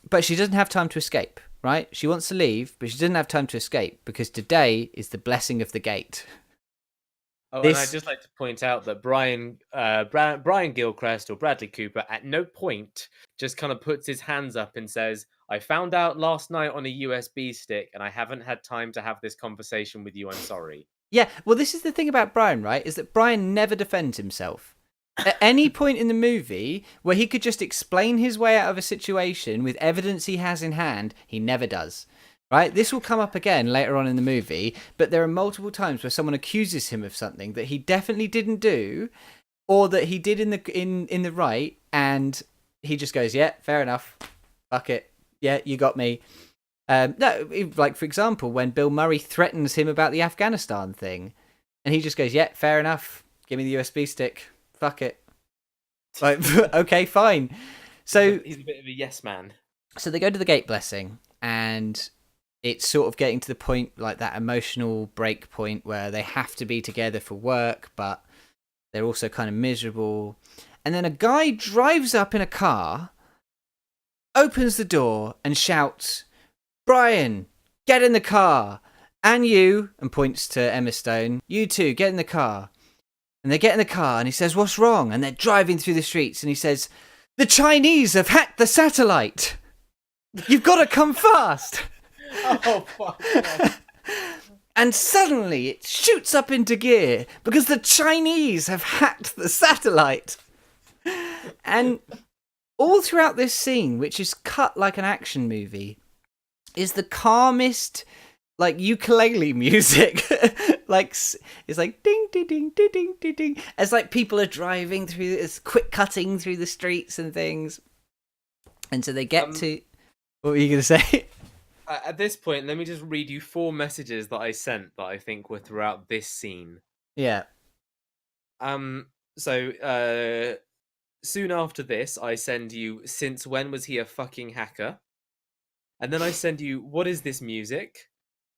but she doesn't have time to escape, right? She wants to leave, but she doesn't have time to escape because today is the blessing of the gate. Oh, and I'd just like to point out that Brian Gilchrist or Bradley Cooper at no point just kind of puts his hands up and says, I found out last night on a USB stick and I haven't had time to have this conversation with you. I'm sorry. Yeah, well, this is the thing about Brian, right? Is that Brian never defends himself. At any point in the movie where he could just explain his way out of a situation with evidence he has in hand, he never does. Right? This will come up again later on in the movie, but there are multiple times where someone accuses him of something that he definitely didn't do, or that he did in the right, and he just goes, "Yeah, fair enough, fuck it, yeah, you got me." No, like for example, when Bill Murray threatens him about the Afghanistan thing, and he just goes, "Yeah, fair enough, give me the USB stick, fuck it." Like, okay, fine. So he's a bit of a yes man. So they go to the gate blessing, and it's sort of getting to the point, like that emotional break point where they have to be together for work, but they're also kind of miserable. And then a guy drives up in a car, opens the door, and shouts, Brian, get in the car. And you, and points to Emma Stone, you too, get in the car. And they get in the car, and he says, what's wrong? And they're driving through the streets, and he says, the Chinese have hacked the satellite. You've got to come fast. Oh, fuck. And suddenly it shoots up into gear because the Chinese have hacked the satellite. And all throughout this scene, which is cut like an action movie, is the calmest, like, ukulele music. Like, it's like ding, ding, ding, ding, ding, ding, ding. As like people are driving through, it's quick cutting through the streets and things. And so they get to... What were you going to say? At this point, let me just read you 4 messages that I sent that I think were throughout this scene. Yeah. So, soon after this, I send you, since when was he a fucking hacker? And then I send you, what is this music?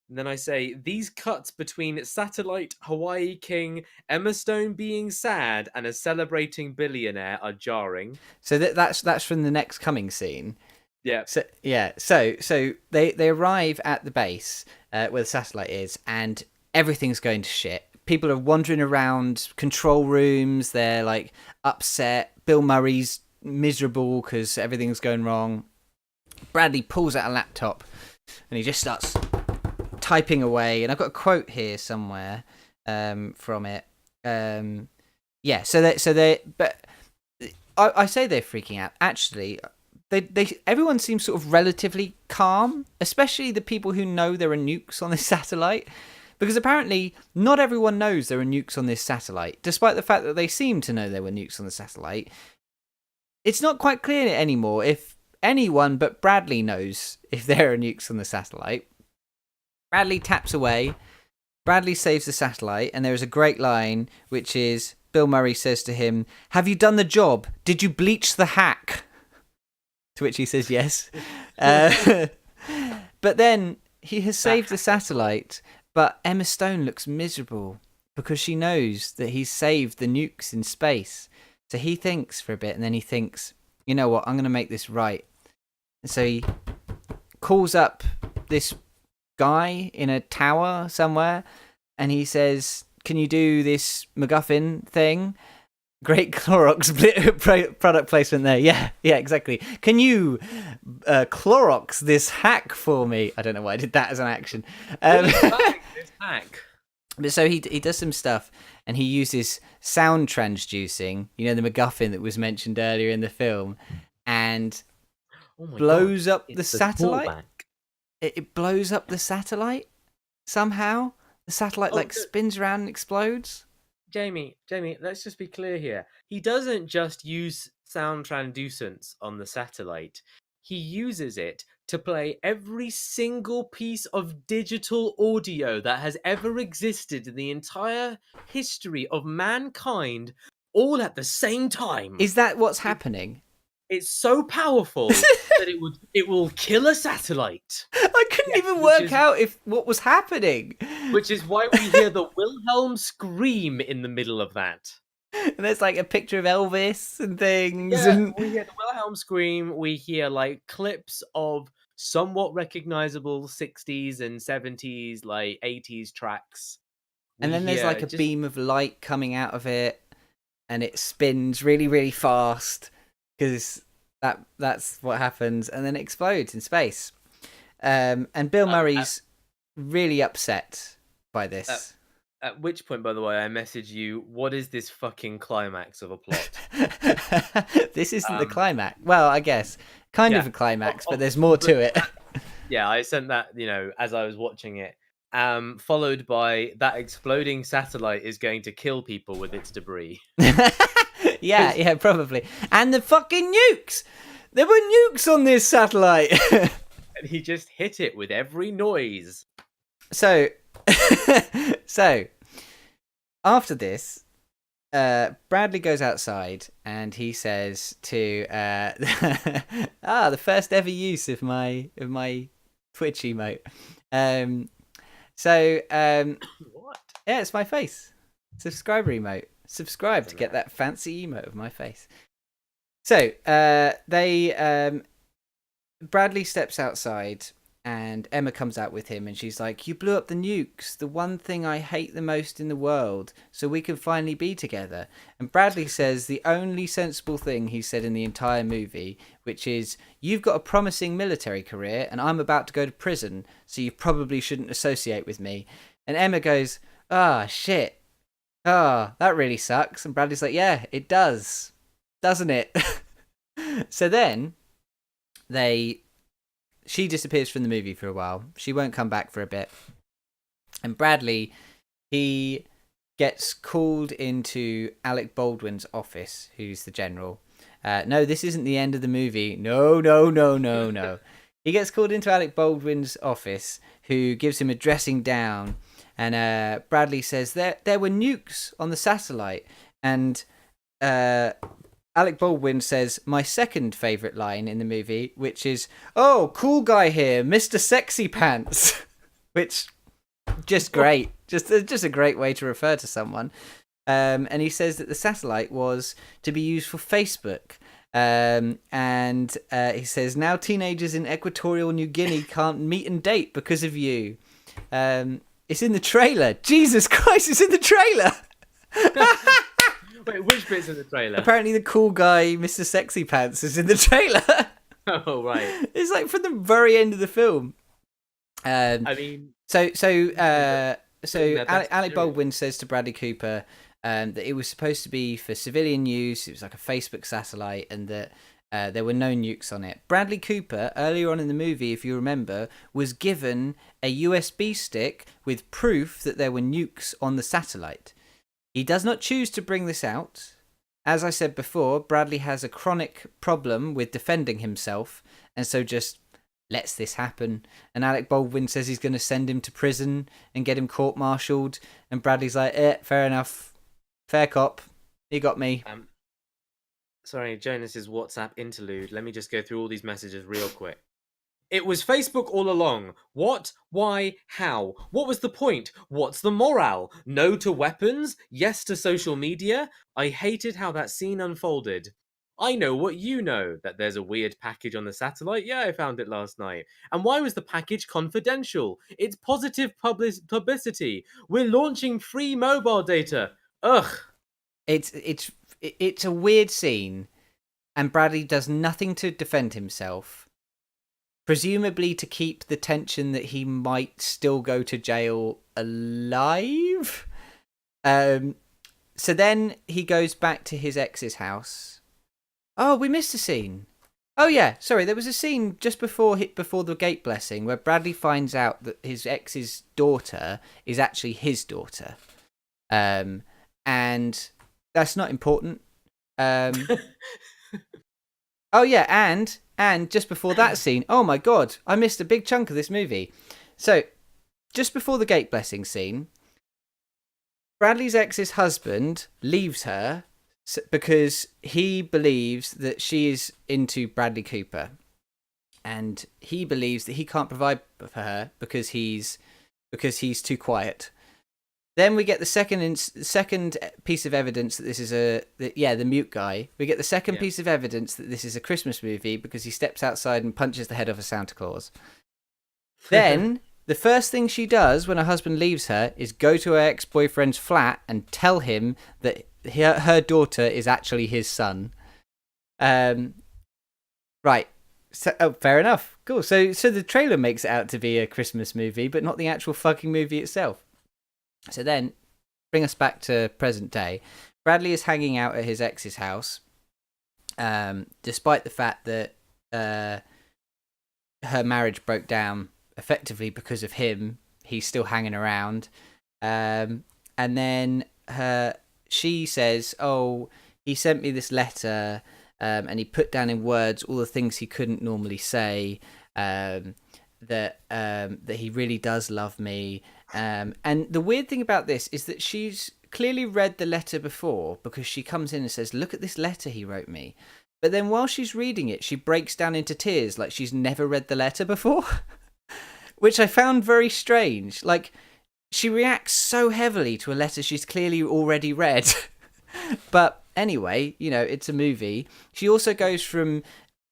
And then I say, these cuts between Satellite, Hawaii King, Emma Stone being sad, and a celebrating billionaire are jarring. So that's from the next coming scene. Yeah. So they arrive at the base where the satellite is, and everything's going to shit. People are wandering around control rooms. They're like upset. Bill Murray's miserable because everything's going wrong. Bradley pulls out a laptop and he just starts typing away. And I've got a quote here somewhere from it. But I say they're freaking out. Actually, everyone seems sort of relatively calm, especially the people who know there are nukes on this satellite. Because apparently not everyone knows there are nukes on this satellite, despite the fact that they seem to know there were nukes on the satellite. It's not quite clear anymore if anyone but Bradley knows if there are nukes on the satellite. Bradley taps away. Bradley saves the satellite, and there is a great line, which is Bill Murray says to him, "Have you done the job? Did you bleach the hack?" To which he says yes. But then he has saved the satellite, but Emma Stone looks miserable because she knows that he's saved the nukes in space. So he thinks for a bit, and then he thinks, you know what, I'm going to make this right. And so he calls up this guy in a tower somewhere, and he says, can you do this MacGuffin thing? Great Clorox product placement there. Yeah, exactly. Can you Clorox this hack for me? I don't know why I did that as an action. This hack. But so he does some stuff, and he uses sound transducing, you know, the MacGuffin that was mentioned earlier in the film, and blows up the satellite. It blows up the satellite somehow. The satellite spins around and explodes. Jamie, let's just be clear here. He doesn't just use sound transducence on the satellite. He uses it to play every single piece of digital audio that has ever existed in the entire history of mankind, all at the same time. Is that what's happening? It's so powerful that it will kill a satellite. I couldn't even work out what was happening. Which is why we hear the Wilhelm scream in the middle of that. And there's like a picture of Elvis and things. Yeah, we hear the Wilhelm scream. We hear like clips of somewhat recognizable 60s and 70s, like 80s tracks. And then there's like a beam of light coming out of it, and it spins really, really fast. Because that's what happens, and then it explodes in space. And Bill Murray's really upset by this. At which point, by the way, I message you, what is this fucking climax of a plot? This isn't the climax. Well, I guess. Kind of a climax, but there's more to it. Yeah, I sent that, as I was watching it. Followed by that exploding satellite is going to kill people with its debris. Yeah, probably. And the fucking nukes! There were nukes on this satellite! And he just hit it with every noise. So, after this, Bradley goes outside and he says to the first ever use of my Twitch emote. What? Yeah, it's my face. Subscriber emote. Subscribe to get that fancy emote of my face. So Bradley steps outside and Emma comes out with him, and she's like, you blew up the nukes, the one thing I hate the most in the world, so we can finally be together. And Bradley says the only sensible thing he said in the entire movie, which is, you've got a promising military career and I'm about to go to prison, so you probably shouldn't associate with me. And Emma goes, shit. That really sucks. And Bradley's like, yeah, it does. Doesn't it? So then she disappears from the movie for a while. She won't come back for a bit. And Bradley, he gets called into Alec Baldwin's office, who's the general. No, this isn't the end of the movie. No. He gets called into Alec Baldwin's office, who gives him a dressing down. And Bradley says there were nukes on the satellite. And Alec Baldwin says my second favourite line in the movie, which is, oh, cool guy here, Mr. Sexy Pants. Which, just great. Just a great way to refer to someone. And he says that the satellite was to be used for Facebook. And he says, now teenagers in Equatorial New Guinea can't meet and date because of you. It's in the trailer. Jesus Christ, it's in the trailer. Wait, which bit's in the trailer? Apparently the cool guy, Mr. Sexy Pants, is in the trailer. Oh, right. It's like from the very end of the film. I mean, So their best Alec material. Baldwin says to Bradley Cooper that it was supposed to be for civilian use. It was like a Facebook satellite, and that there were no nukes on it. Bradley Cooper, earlier on in the movie, if you remember, was given a USB stick with proof that there were nukes on the satellite. He does not choose to bring this out. As I said before, Bradley has a chronic problem with defending himself, and so just lets this happen. And Alec Baldwin says he's going to send him to prison and get him court-martialed. And Bradley's like, fair enough. Fair cop. He got me. Sorry, Jonas's WhatsApp interlude. Let me just go through all these messages real quick. It was Facebook all along. What? Why? How? What was the point? What's the morale? No to weapons? Yes to social media? I hated how that scene unfolded. I know what you know, that there's a weird package on the satellite. Yeah, I found it last night. And why was the package confidential? It's positive publicity. We're launching free mobile data. Ugh. It's a weird scene, and Bradley does nothing to defend himself. Presumably to keep the tension that he might still go to jail alive. So then he goes back to his ex's house. Oh, we missed a scene. Oh yeah, sorry. There was a scene just before the gate blessing where Bradley finds out that his ex's daughter is actually his daughter, and that's not important. Oh yeah, and just before that scene, oh my god, I missed a big chunk of this movie. So, just before the gate blessing scene, Bradley's ex's husband leaves her because he believes that she is into Bradley Cooper, and he believes that he can't provide for her because he's too quiet. Then we get the second piece of evidence that this is the mute guy. We get the second piece of evidence that this is a Christmas movie because he steps outside and punches the head off a Santa Claus. Then the first thing she does when her husband leaves her is go to her ex-boyfriend's flat and tell him that her daughter is actually his son. Right. So, fair enough. Cool. So the trailer makes it out to be a Christmas movie, but not the actual fucking movie itself. So then, bring us back to present day. Bradley is hanging out at his ex's house, despite the fact that her marriage broke down effectively because of him. He's still hanging around, and then she says, "Oh, he sent me this letter, and he put down in words all the things he couldn't normally say. That he really does love me." And the weird thing about this is that she's clearly read the letter before, because she comes in and says, "Look at this letter he wrote me." But then while she's reading it, she breaks down into tears like she's never read the letter before, which I found very strange. Like, she reacts so heavily to a letter she's clearly already read. But anyway, it's a movie. She also goes from...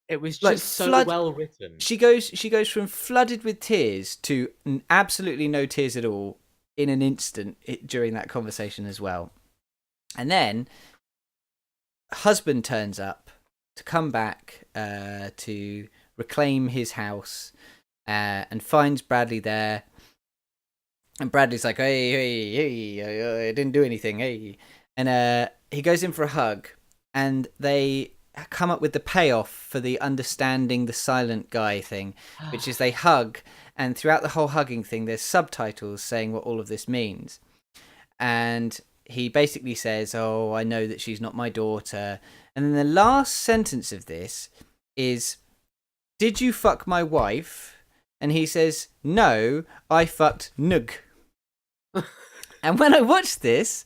It was just so well written. She goes from flooded with tears to absolutely no tears at all in an instant during that conversation as well. And then husband turns up to come back to reclaim his house and finds Bradley there. And Bradley's like, hey, I didn't do anything, hey. And he goes in for a hug, and they come up with the payoff for the understanding the silent guy thing, which is they hug, and throughout the whole hugging thing there's subtitles saying what all of this means. And he basically says, "Oh, I know that she's not my daughter." And then the last sentence of this is, "Did you fuck my wife?" And he says, "No, I fucked Nug." And when I watched this,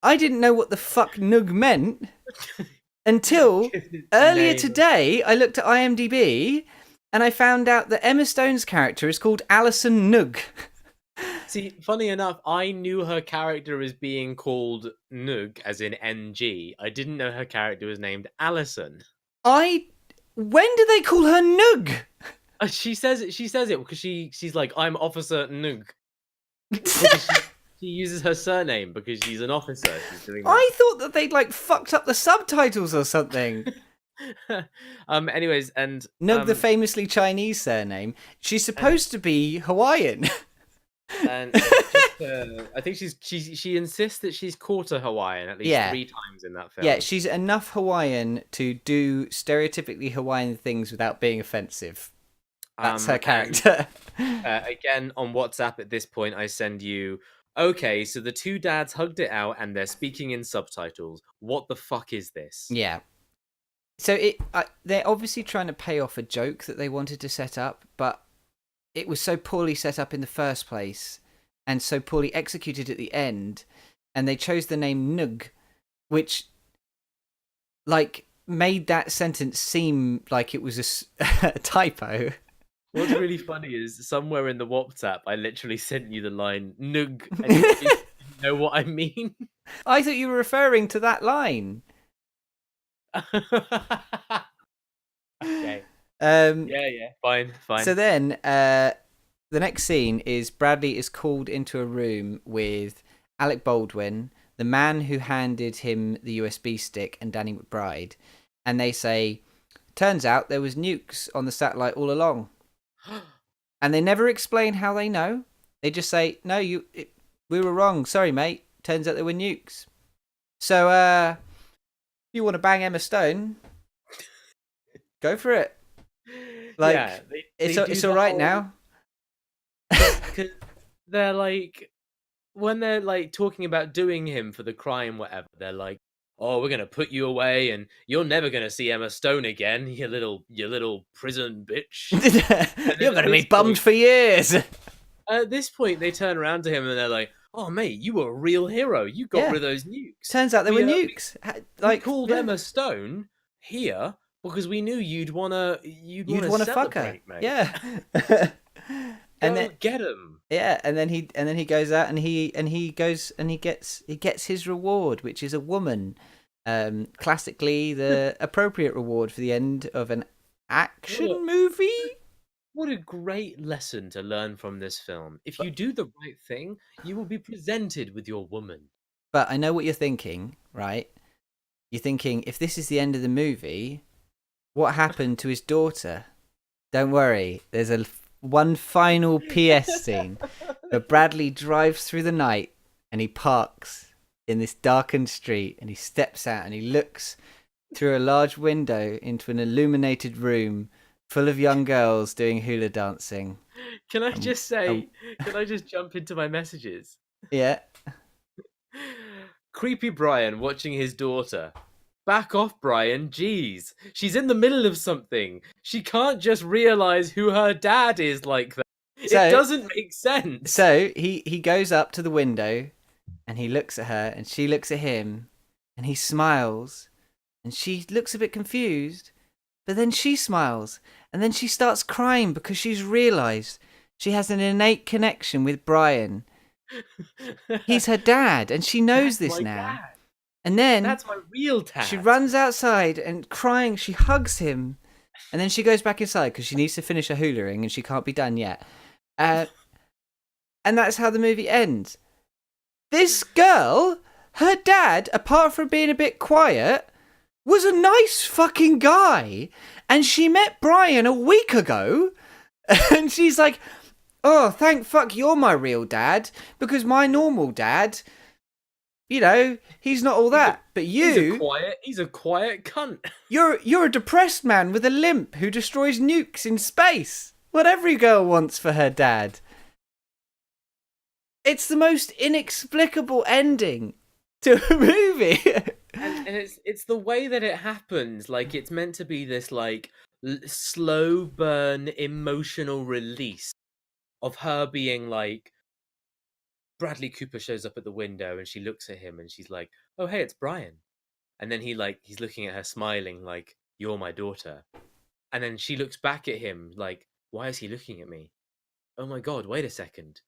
I didn't know what the fuck Nug meant until earlier today. I looked at IMDb and I found out that Emma Stone's character is called Alison Nug. See, funny enough, I knew her character as being called Nug, as in NG. I didn't know her character was named Alison. I. When do they call her Nug? She says it. She says it because she's like, I'm Officer Nug, because she uses her surname because she's an officer. She's doing that. I thought that they'd like fucked up the subtitles or something. Anyways, and Nug, the famously Chinese surname, she's and supposed to be Hawaiian. and just, I think she insists that she's quarter Hawaiian at least Yeah. 3 times in that film. Yeah, she's enough Hawaiian to do stereotypically Hawaiian things without being offensive. That's her character. Again, on WhatsApp at this point, I send you. Okay, so the two dads hugged it out, and they're speaking in subtitles. What the fuck is this? Yeah. So they're obviously trying to pay off a joke that they wanted to set up, but it was so poorly set up in the first place and so poorly executed at the end, and they chose the name Nug, which like made that sentence seem like it was a typo. What's really funny is somewhere in the WhatsApp, I literally sent you the line "nug," and you didn't know what I mean. I thought you were referring to that line. Okay. Yeah, Fine. So then, the next scene is Bradley is called into a room with Alec Baldwin, the man who handed him the USB stick, and Danny McBride, and they say, "Turns out there was nukes on the satellite all along." And they never explain how they know. They just say, "No, we were wrong. Sorry, mate. Turns out there were nukes." So, if you want to bang Emma Stone, go for it. Like, yeah, it's all right now. Because they're like, when they're like talking about doing him for the crime, whatever, they're like, "Oh, we're gonna put you away, and you're never gonna see Emma Stone again, you little prison bitch." You're going to be bummed for years. At this point, they turn around to him and they're like, "Oh, mate, you were a real hero. You got rid of those nukes." Turns out there were nukes. We called Emma Stone here because we knew you'd wanna fuck her, mate. yeah. And then get him. Yeah, and then he goes out and he gets his reward, which is a woman. Classically, the appropriate reward for the end of an action movie. What a great lesson to learn from this film. If you do the right thing, you will be presented with your woman. But I know what you're thinking, right? You're thinking, if this is the end of the movie, what happened to his daughter? Don't worry, there's one final PS scene where Bradley drives through the night and he parks in this darkened street and he steps out and he looks through a large window into an illuminated room full of young girls doing hula dancing. Can I just say, can I just jump into my messages? Yeah. Creepy Brian watching his daughter. Back off, Brian. Jeez. She's in the middle of something. She can't just realize who her dad is like that. So, it doesn't make sense. So he goes up to the window and he looks at her and she looks at him and he smiles and she looks a bit confused, but then she smiles and then she starts crying because she's realized she has an innate connection with Brian. He's her dad and she knows this now. Dad. And then that's my real dad. She runs outside and crying, she hugs him. And then she goes back inside because she needs to finish her hula-ing and she can't be done yet. And that's how the movie ends. This girl, her dad, apart from being a bit quiet, was a nice fucking guy. And she met Brian a week ago. And she's like, "Oh, thank fuck you're my real dad. Because my normal dad, you know, he's not all that. But you... He's a quiet cunt. You're a depressed man with a limp who destroys nukes in space. What every girl wants for her dad." It's the most inexplicable ending to a movie. and it's the way that it happens. Like, it's meant to be this, like, slow burn emotional release of her being like, Bradley Cooper shows up at the window and she looks at him and she's like, "Oh, hey, it's Brian." And then he's looking at her smiling like, "You're my daughter." And then she looks back at him like, "Why is he looking at me? Oh my God, wait a second.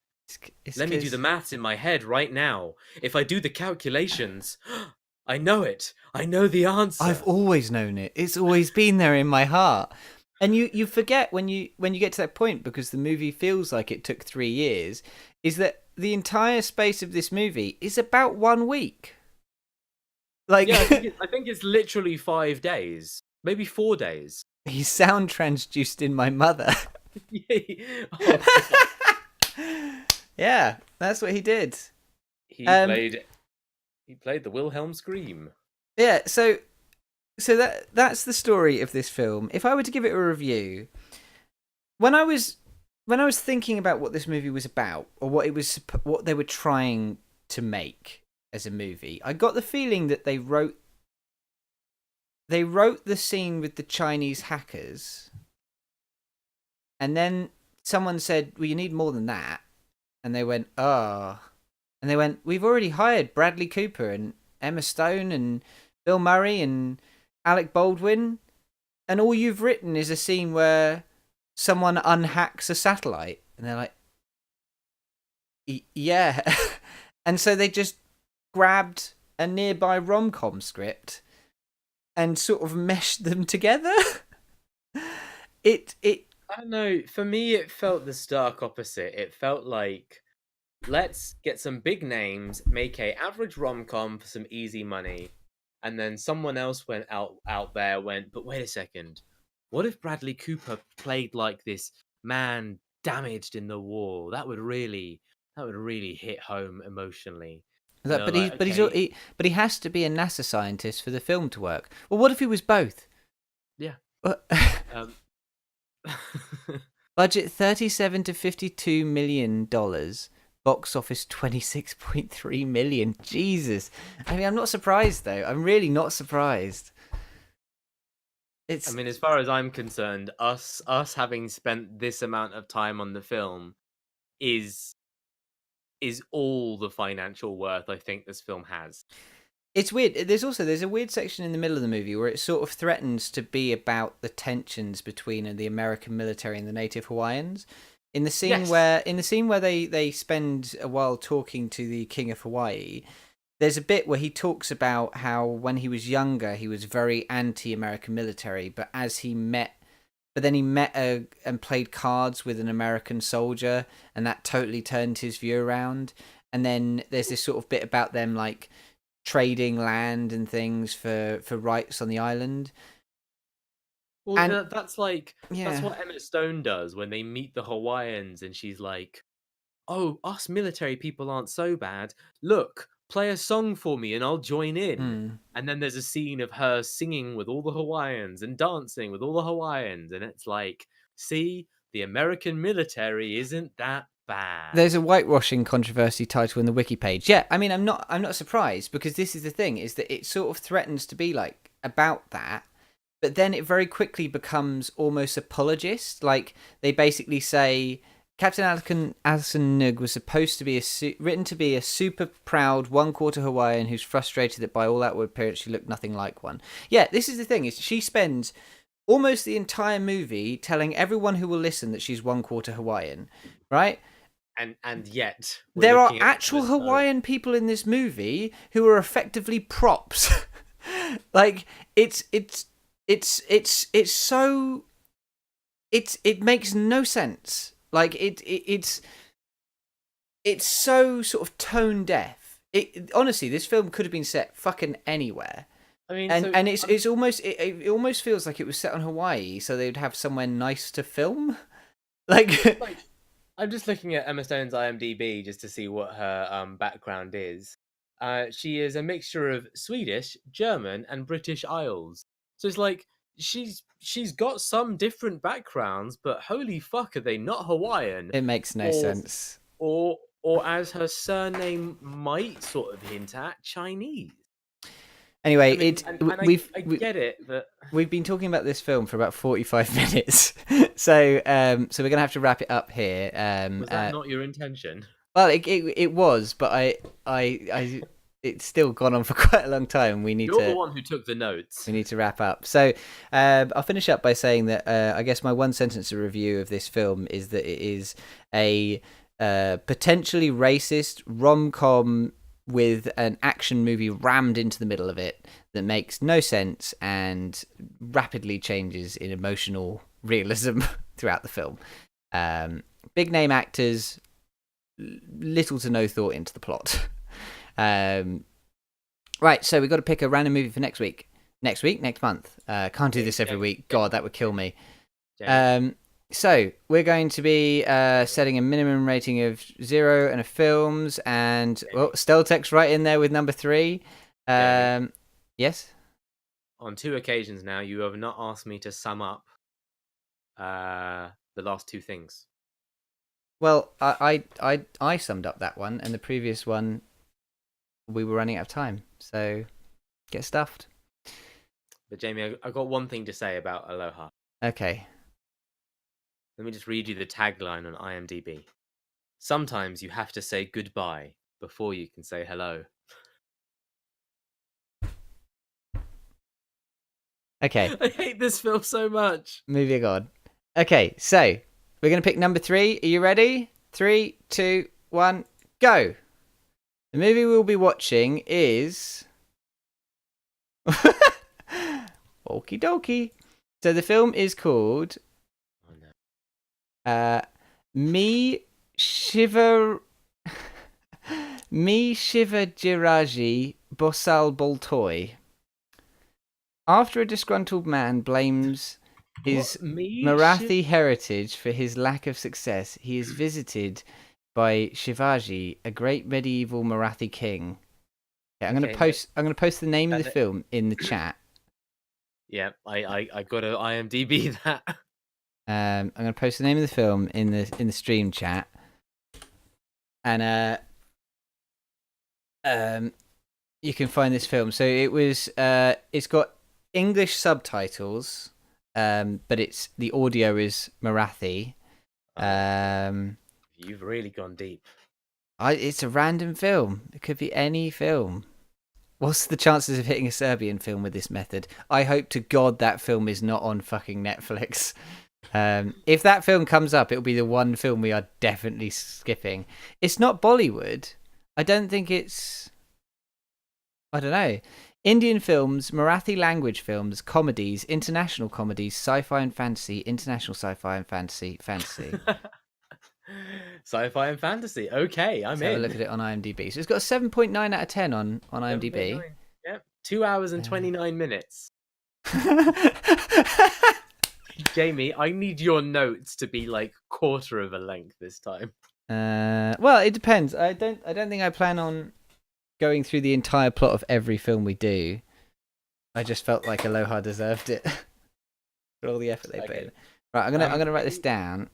Let me do the maths in my head right now. If I do the calculations, I know it. I know the I've answer. always known it. It's always been there in my heart. And you forget when you get to that point, because the movie feels like it took 3 years, is that the entire space of this movie is about 1 week. Yeah, Like I think it's literally 5 days, maybe 4 days. he's sound transduced in my mother. Oh god, Yeah, that's what he did. he Um, played he played the Wilhelm scream. yeah, so that's the story of this film. If I were to give it a review, when I was thinking about what this movie was about, or what they were trying to make as a movie, I got the feeling that they wrote the scene with the Chinese hackers, and then someone said, "Well, you need more than that," and they went, "Oh," and they went, "We've already hired Bradley Cooper and Emma Stone and Bill Murray and Alec Baldwin, and all you've written is a scene where someone unhacks a satellite," and they're like, "Yeah," and so they just grabbed a nearby rom-com script and sort of meshed them together. it I don't know. For me, it felt the stark opposite. It felt like, let's get some big names, make a average rom com for some easy money, and then someone else went out there went, but wait a second, what if Bradley Cooper played like this man damaged in the war? That would really hit home emotionally. And they're but like, okay, he has to be a NASA scientist for the film to work. Well, what if he was both? yeah. What- Um, Budget $37 to $52 million. Box office 26.3 million. Jesus. I mean, I'm not surprised though. I'm really not surprised. I It's mean, as far as I'm concerned, us having spent this amount of time on the film is all the financial worth I think this film has. it's weird. There's a weird section in the middle of the movie where it sort of threatens to be about the tensions between the American military and the native Hawaiians. Yes. In the scene where they spend a while talking to the King of Hawaii, there's a bit where he talks about how when he was younger he was very anti-American military, but then he met and played cards with an American soldier, and that totally turned his view around. And then there's this sort of bit about them like trading land and things for rights on the island. Well, And that's yeah, what Emma Stone does when they meet the Hawaiians, and she's like, "Oh, us military people aren't so bad. Look, play a song for me, and I'll join in." hmm. And then there's a scene of her singing with all the Hawaiians and dancing with all the Hawaiians, and it's like, see, the American military isn't that bad. There's a whitewashing controversy title in the wiki page. Yeah, I mean, I'm not surprised, because this is the thing, is that it sort of threatens to be like about that, but then it very quickly becomes almost apologist. Like they basically say Captain Alison Nug was supposed to be written to be a super proud one-quarter Hawaiian who's frustrated that by all outward appearance she looked nothing like one. Yeah, this is the thing, is she spends almost the entire movie telling everyone who will listen that she's one-quarter Hawaiian, right? And yet we're There are looking at Emma actual Stone. Hawaiian people in this movie who are effectively props. Like it's so it makes no sense. Like it's so sort of tone deaf. It honestly, this film could have been set fucking anywhere. I mean, And so it's almost it almost feels like it was set on Hawaii, so they'd have somewhere nice to film. Like like I'm just looking at Emma Stone's IMDb just to see what her background is. She is a mixture of Swedish, German, and British Isles. So it's like she's got some different backgrounds, but holy fuck, are they not Hawaiian? it makes no Or sense. or as her surname might sort of hint at, Chinese. Anyway, I mean, and I get it, but we've been talking about this film for about 45 minutes. So we're going to have to wrap it up here. was that not your intention? Well, it was, but I it's still gone on for quite a long time. You're the one who took the notes. We need to wrap up. So I'll finish up by saying that I guess my one sentence of review of this film is that it is a potentially racist rom-com with an action movie rammed into the middle of it that makes no sense and rapidly changes in emotional realism throughout the film. Big name actors, little to no thought into the plot. Right, so we've got to pick a random movie for next week. Next month. Can't do this every week. God, that would kill me. So we're going to be setting a minimum rating of 0 and a films, and Steltech's right in there with number 3. Yes. On 2 occasions now, you have not asked me to sum up the last 2 things. Well, I summed up that one, and the previous one we were running out of time, so get stuffed. But Jamie, I've got one thing to say about Aloha. Okay. Let me just read you the tagline on IMDb. Sometimes you have to say goodbye before you can say hello. Okay. I hate this film so much. Moving on. Okay, so we're going to pick number 3. Are you ready? 3, 2, 1, go! The movie we'll be watching is... Okie dokie. So the film is called... Me Shiva Jiraji Bosal Boltoy. After a disgruntled man blames his Marathi heritage for his lack of success, he is visited by Shivaji, a great medieval Marathi king. Yeah, I'm going to post the name of the film in the chat. Yeah, I got to IMDb that. I'm going to post the name of the film in the stream chat, and you can find this film. So it's got English subtitles, but the audio is Marathi. You've really gone deep. It's a random film. It could be any film. What's the chances of hitting a Serbian film with this method? I hope to God that film is not on fucking Netflix. If that film comes up, it'll be the one film we are definitely skipping. It's not Bollywood. I don't think it's... I don't know. Indian films, Marathi language films, comedies, international comedies, sci-fi and fantasy, international sci-fi and fantasy. Sci-fi and fantasy. Okay, I'm in. Have a look at it on IMDb. So it's got a 7.9 out of 10 on IMDb. Yep, 2 hours and 29 minutes. Jamie, I need your notes to be like quarter of a length this time. Well, it depends. I don't think I plan on going through the entire plot of every film we do. I just felt like Aloha deserved it for all the effort they put in. Right, I'm gonna write this down.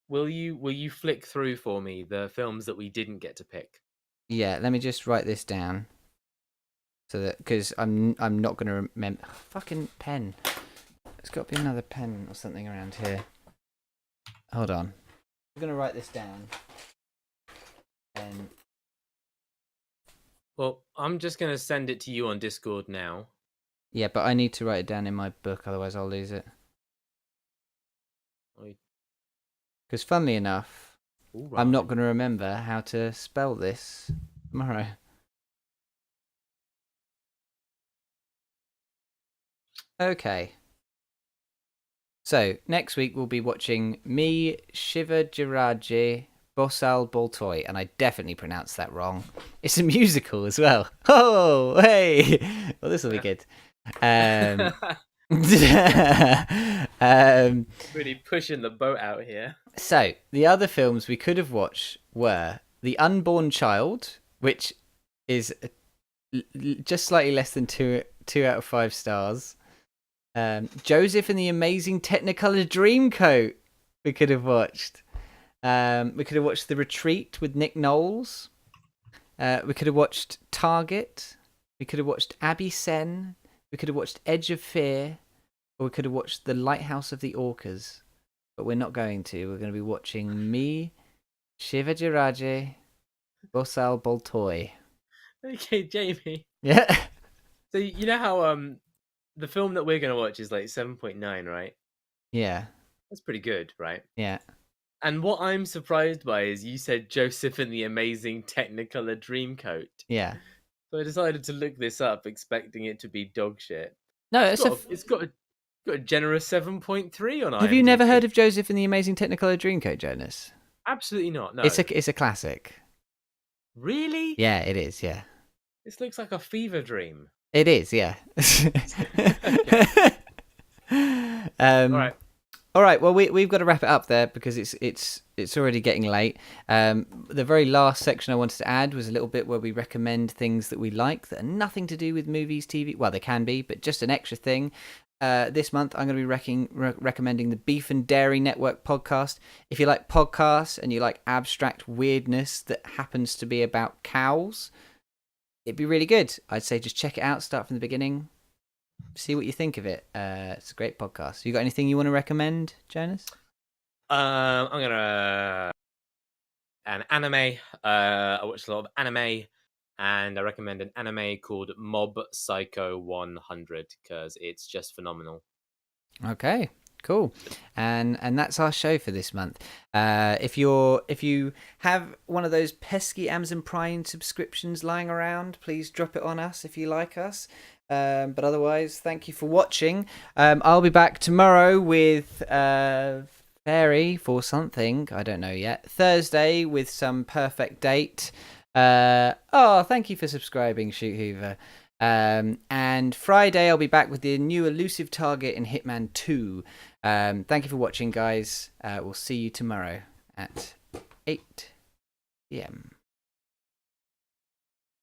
Will you flick through for me the films that we didn't get to pick? Yeah, let me just write this down. So that, because I'm not gonna remember. Fucking pen. There's got to be another pen or something around here. Hold on. I'm gonna write this down. And well, I'm just gonna send it to you on Discord now. Yeah, but I need to write it down in my book, otherwise I'll lose it. Because funnily enough, right, I'm not going to remember how to spell this tomorrow. Okay. So, next week we'll be watching Me Shivajiraje Bosal Boltoy, and I definitely pronounced that wrong. It's a musical as well. Oh, hey! Well, this will be good. Really pushing the boat out here. So, the other films we could have watched were The Unborn Child, which is just slightly less than 2 out of 5 stars. Joseph and the Amazing Technicolor Dreamcoat we could have watched. We could have watched The Retreat with Nick Knowles. We could have watched Target. We could have watched Abby Sen. We could have watched Edge of Fear. Or we could have watched The Lighthouse of the Orcas. But we're not going to. We're going to be watching Me Shivajiraje Bosal Boltoy. Okay, Jamie. Yeah. So you know how the film that we're gonna watch is like 7.9, right? Yeah. That's pretty good, right? Yeah. And what I'm surprised by is you said Joseph and the Amazing Technicolor Dreamcoat. Yeah. So I decided to look this up, expecting it to be dog shit. No, It's it's a. got a generous 7.3 on Have you never heard IMDb. of Joseph and the Amazing Technicolor Dreamcoat, Jonas? Absolutely not. It's No. a classic. Really? Yeah, it is. Yeah, This looks like a fever dream. it is. Yeah. Okay. All um. right. All right. Well, we've got to wrap it up there because it's already getting late. The very last section I wanted to add was a little bit where we recommend things that we like that are nothing to do with movies, TV. Well, they can be, but just an extra thing. This month, I'm going to be recommending the Beef and Dairy Network podcast. If you like podcasts and you like abstract weirdness that happens to be about cows, it'd be really good. I'd say just check it out. Start from the beginning. See what you think of it. It's a great podcast. You got anything you want to recommend, Jonas? I'm gonna an anime. I watched a lot of anime, and I recommend an anime called Mob Psycho 100 because it's just phenomenal. Okay, cool. And that's our show for this month. If you have one of those pesky Amazon Prime subscriptions lying around, please drop it on us if you like us. But otherwise, thank you for watching. I'll be back tomorrow with Fairy for something I don't know yet. Thursday with some perfect date. Thank you for subscribing, Shoot Hoover. And Friday I'll be back with the new elusive target in Hitman 2. Thank you for watching, guys. We'll see you tomorrow at 8 p.m.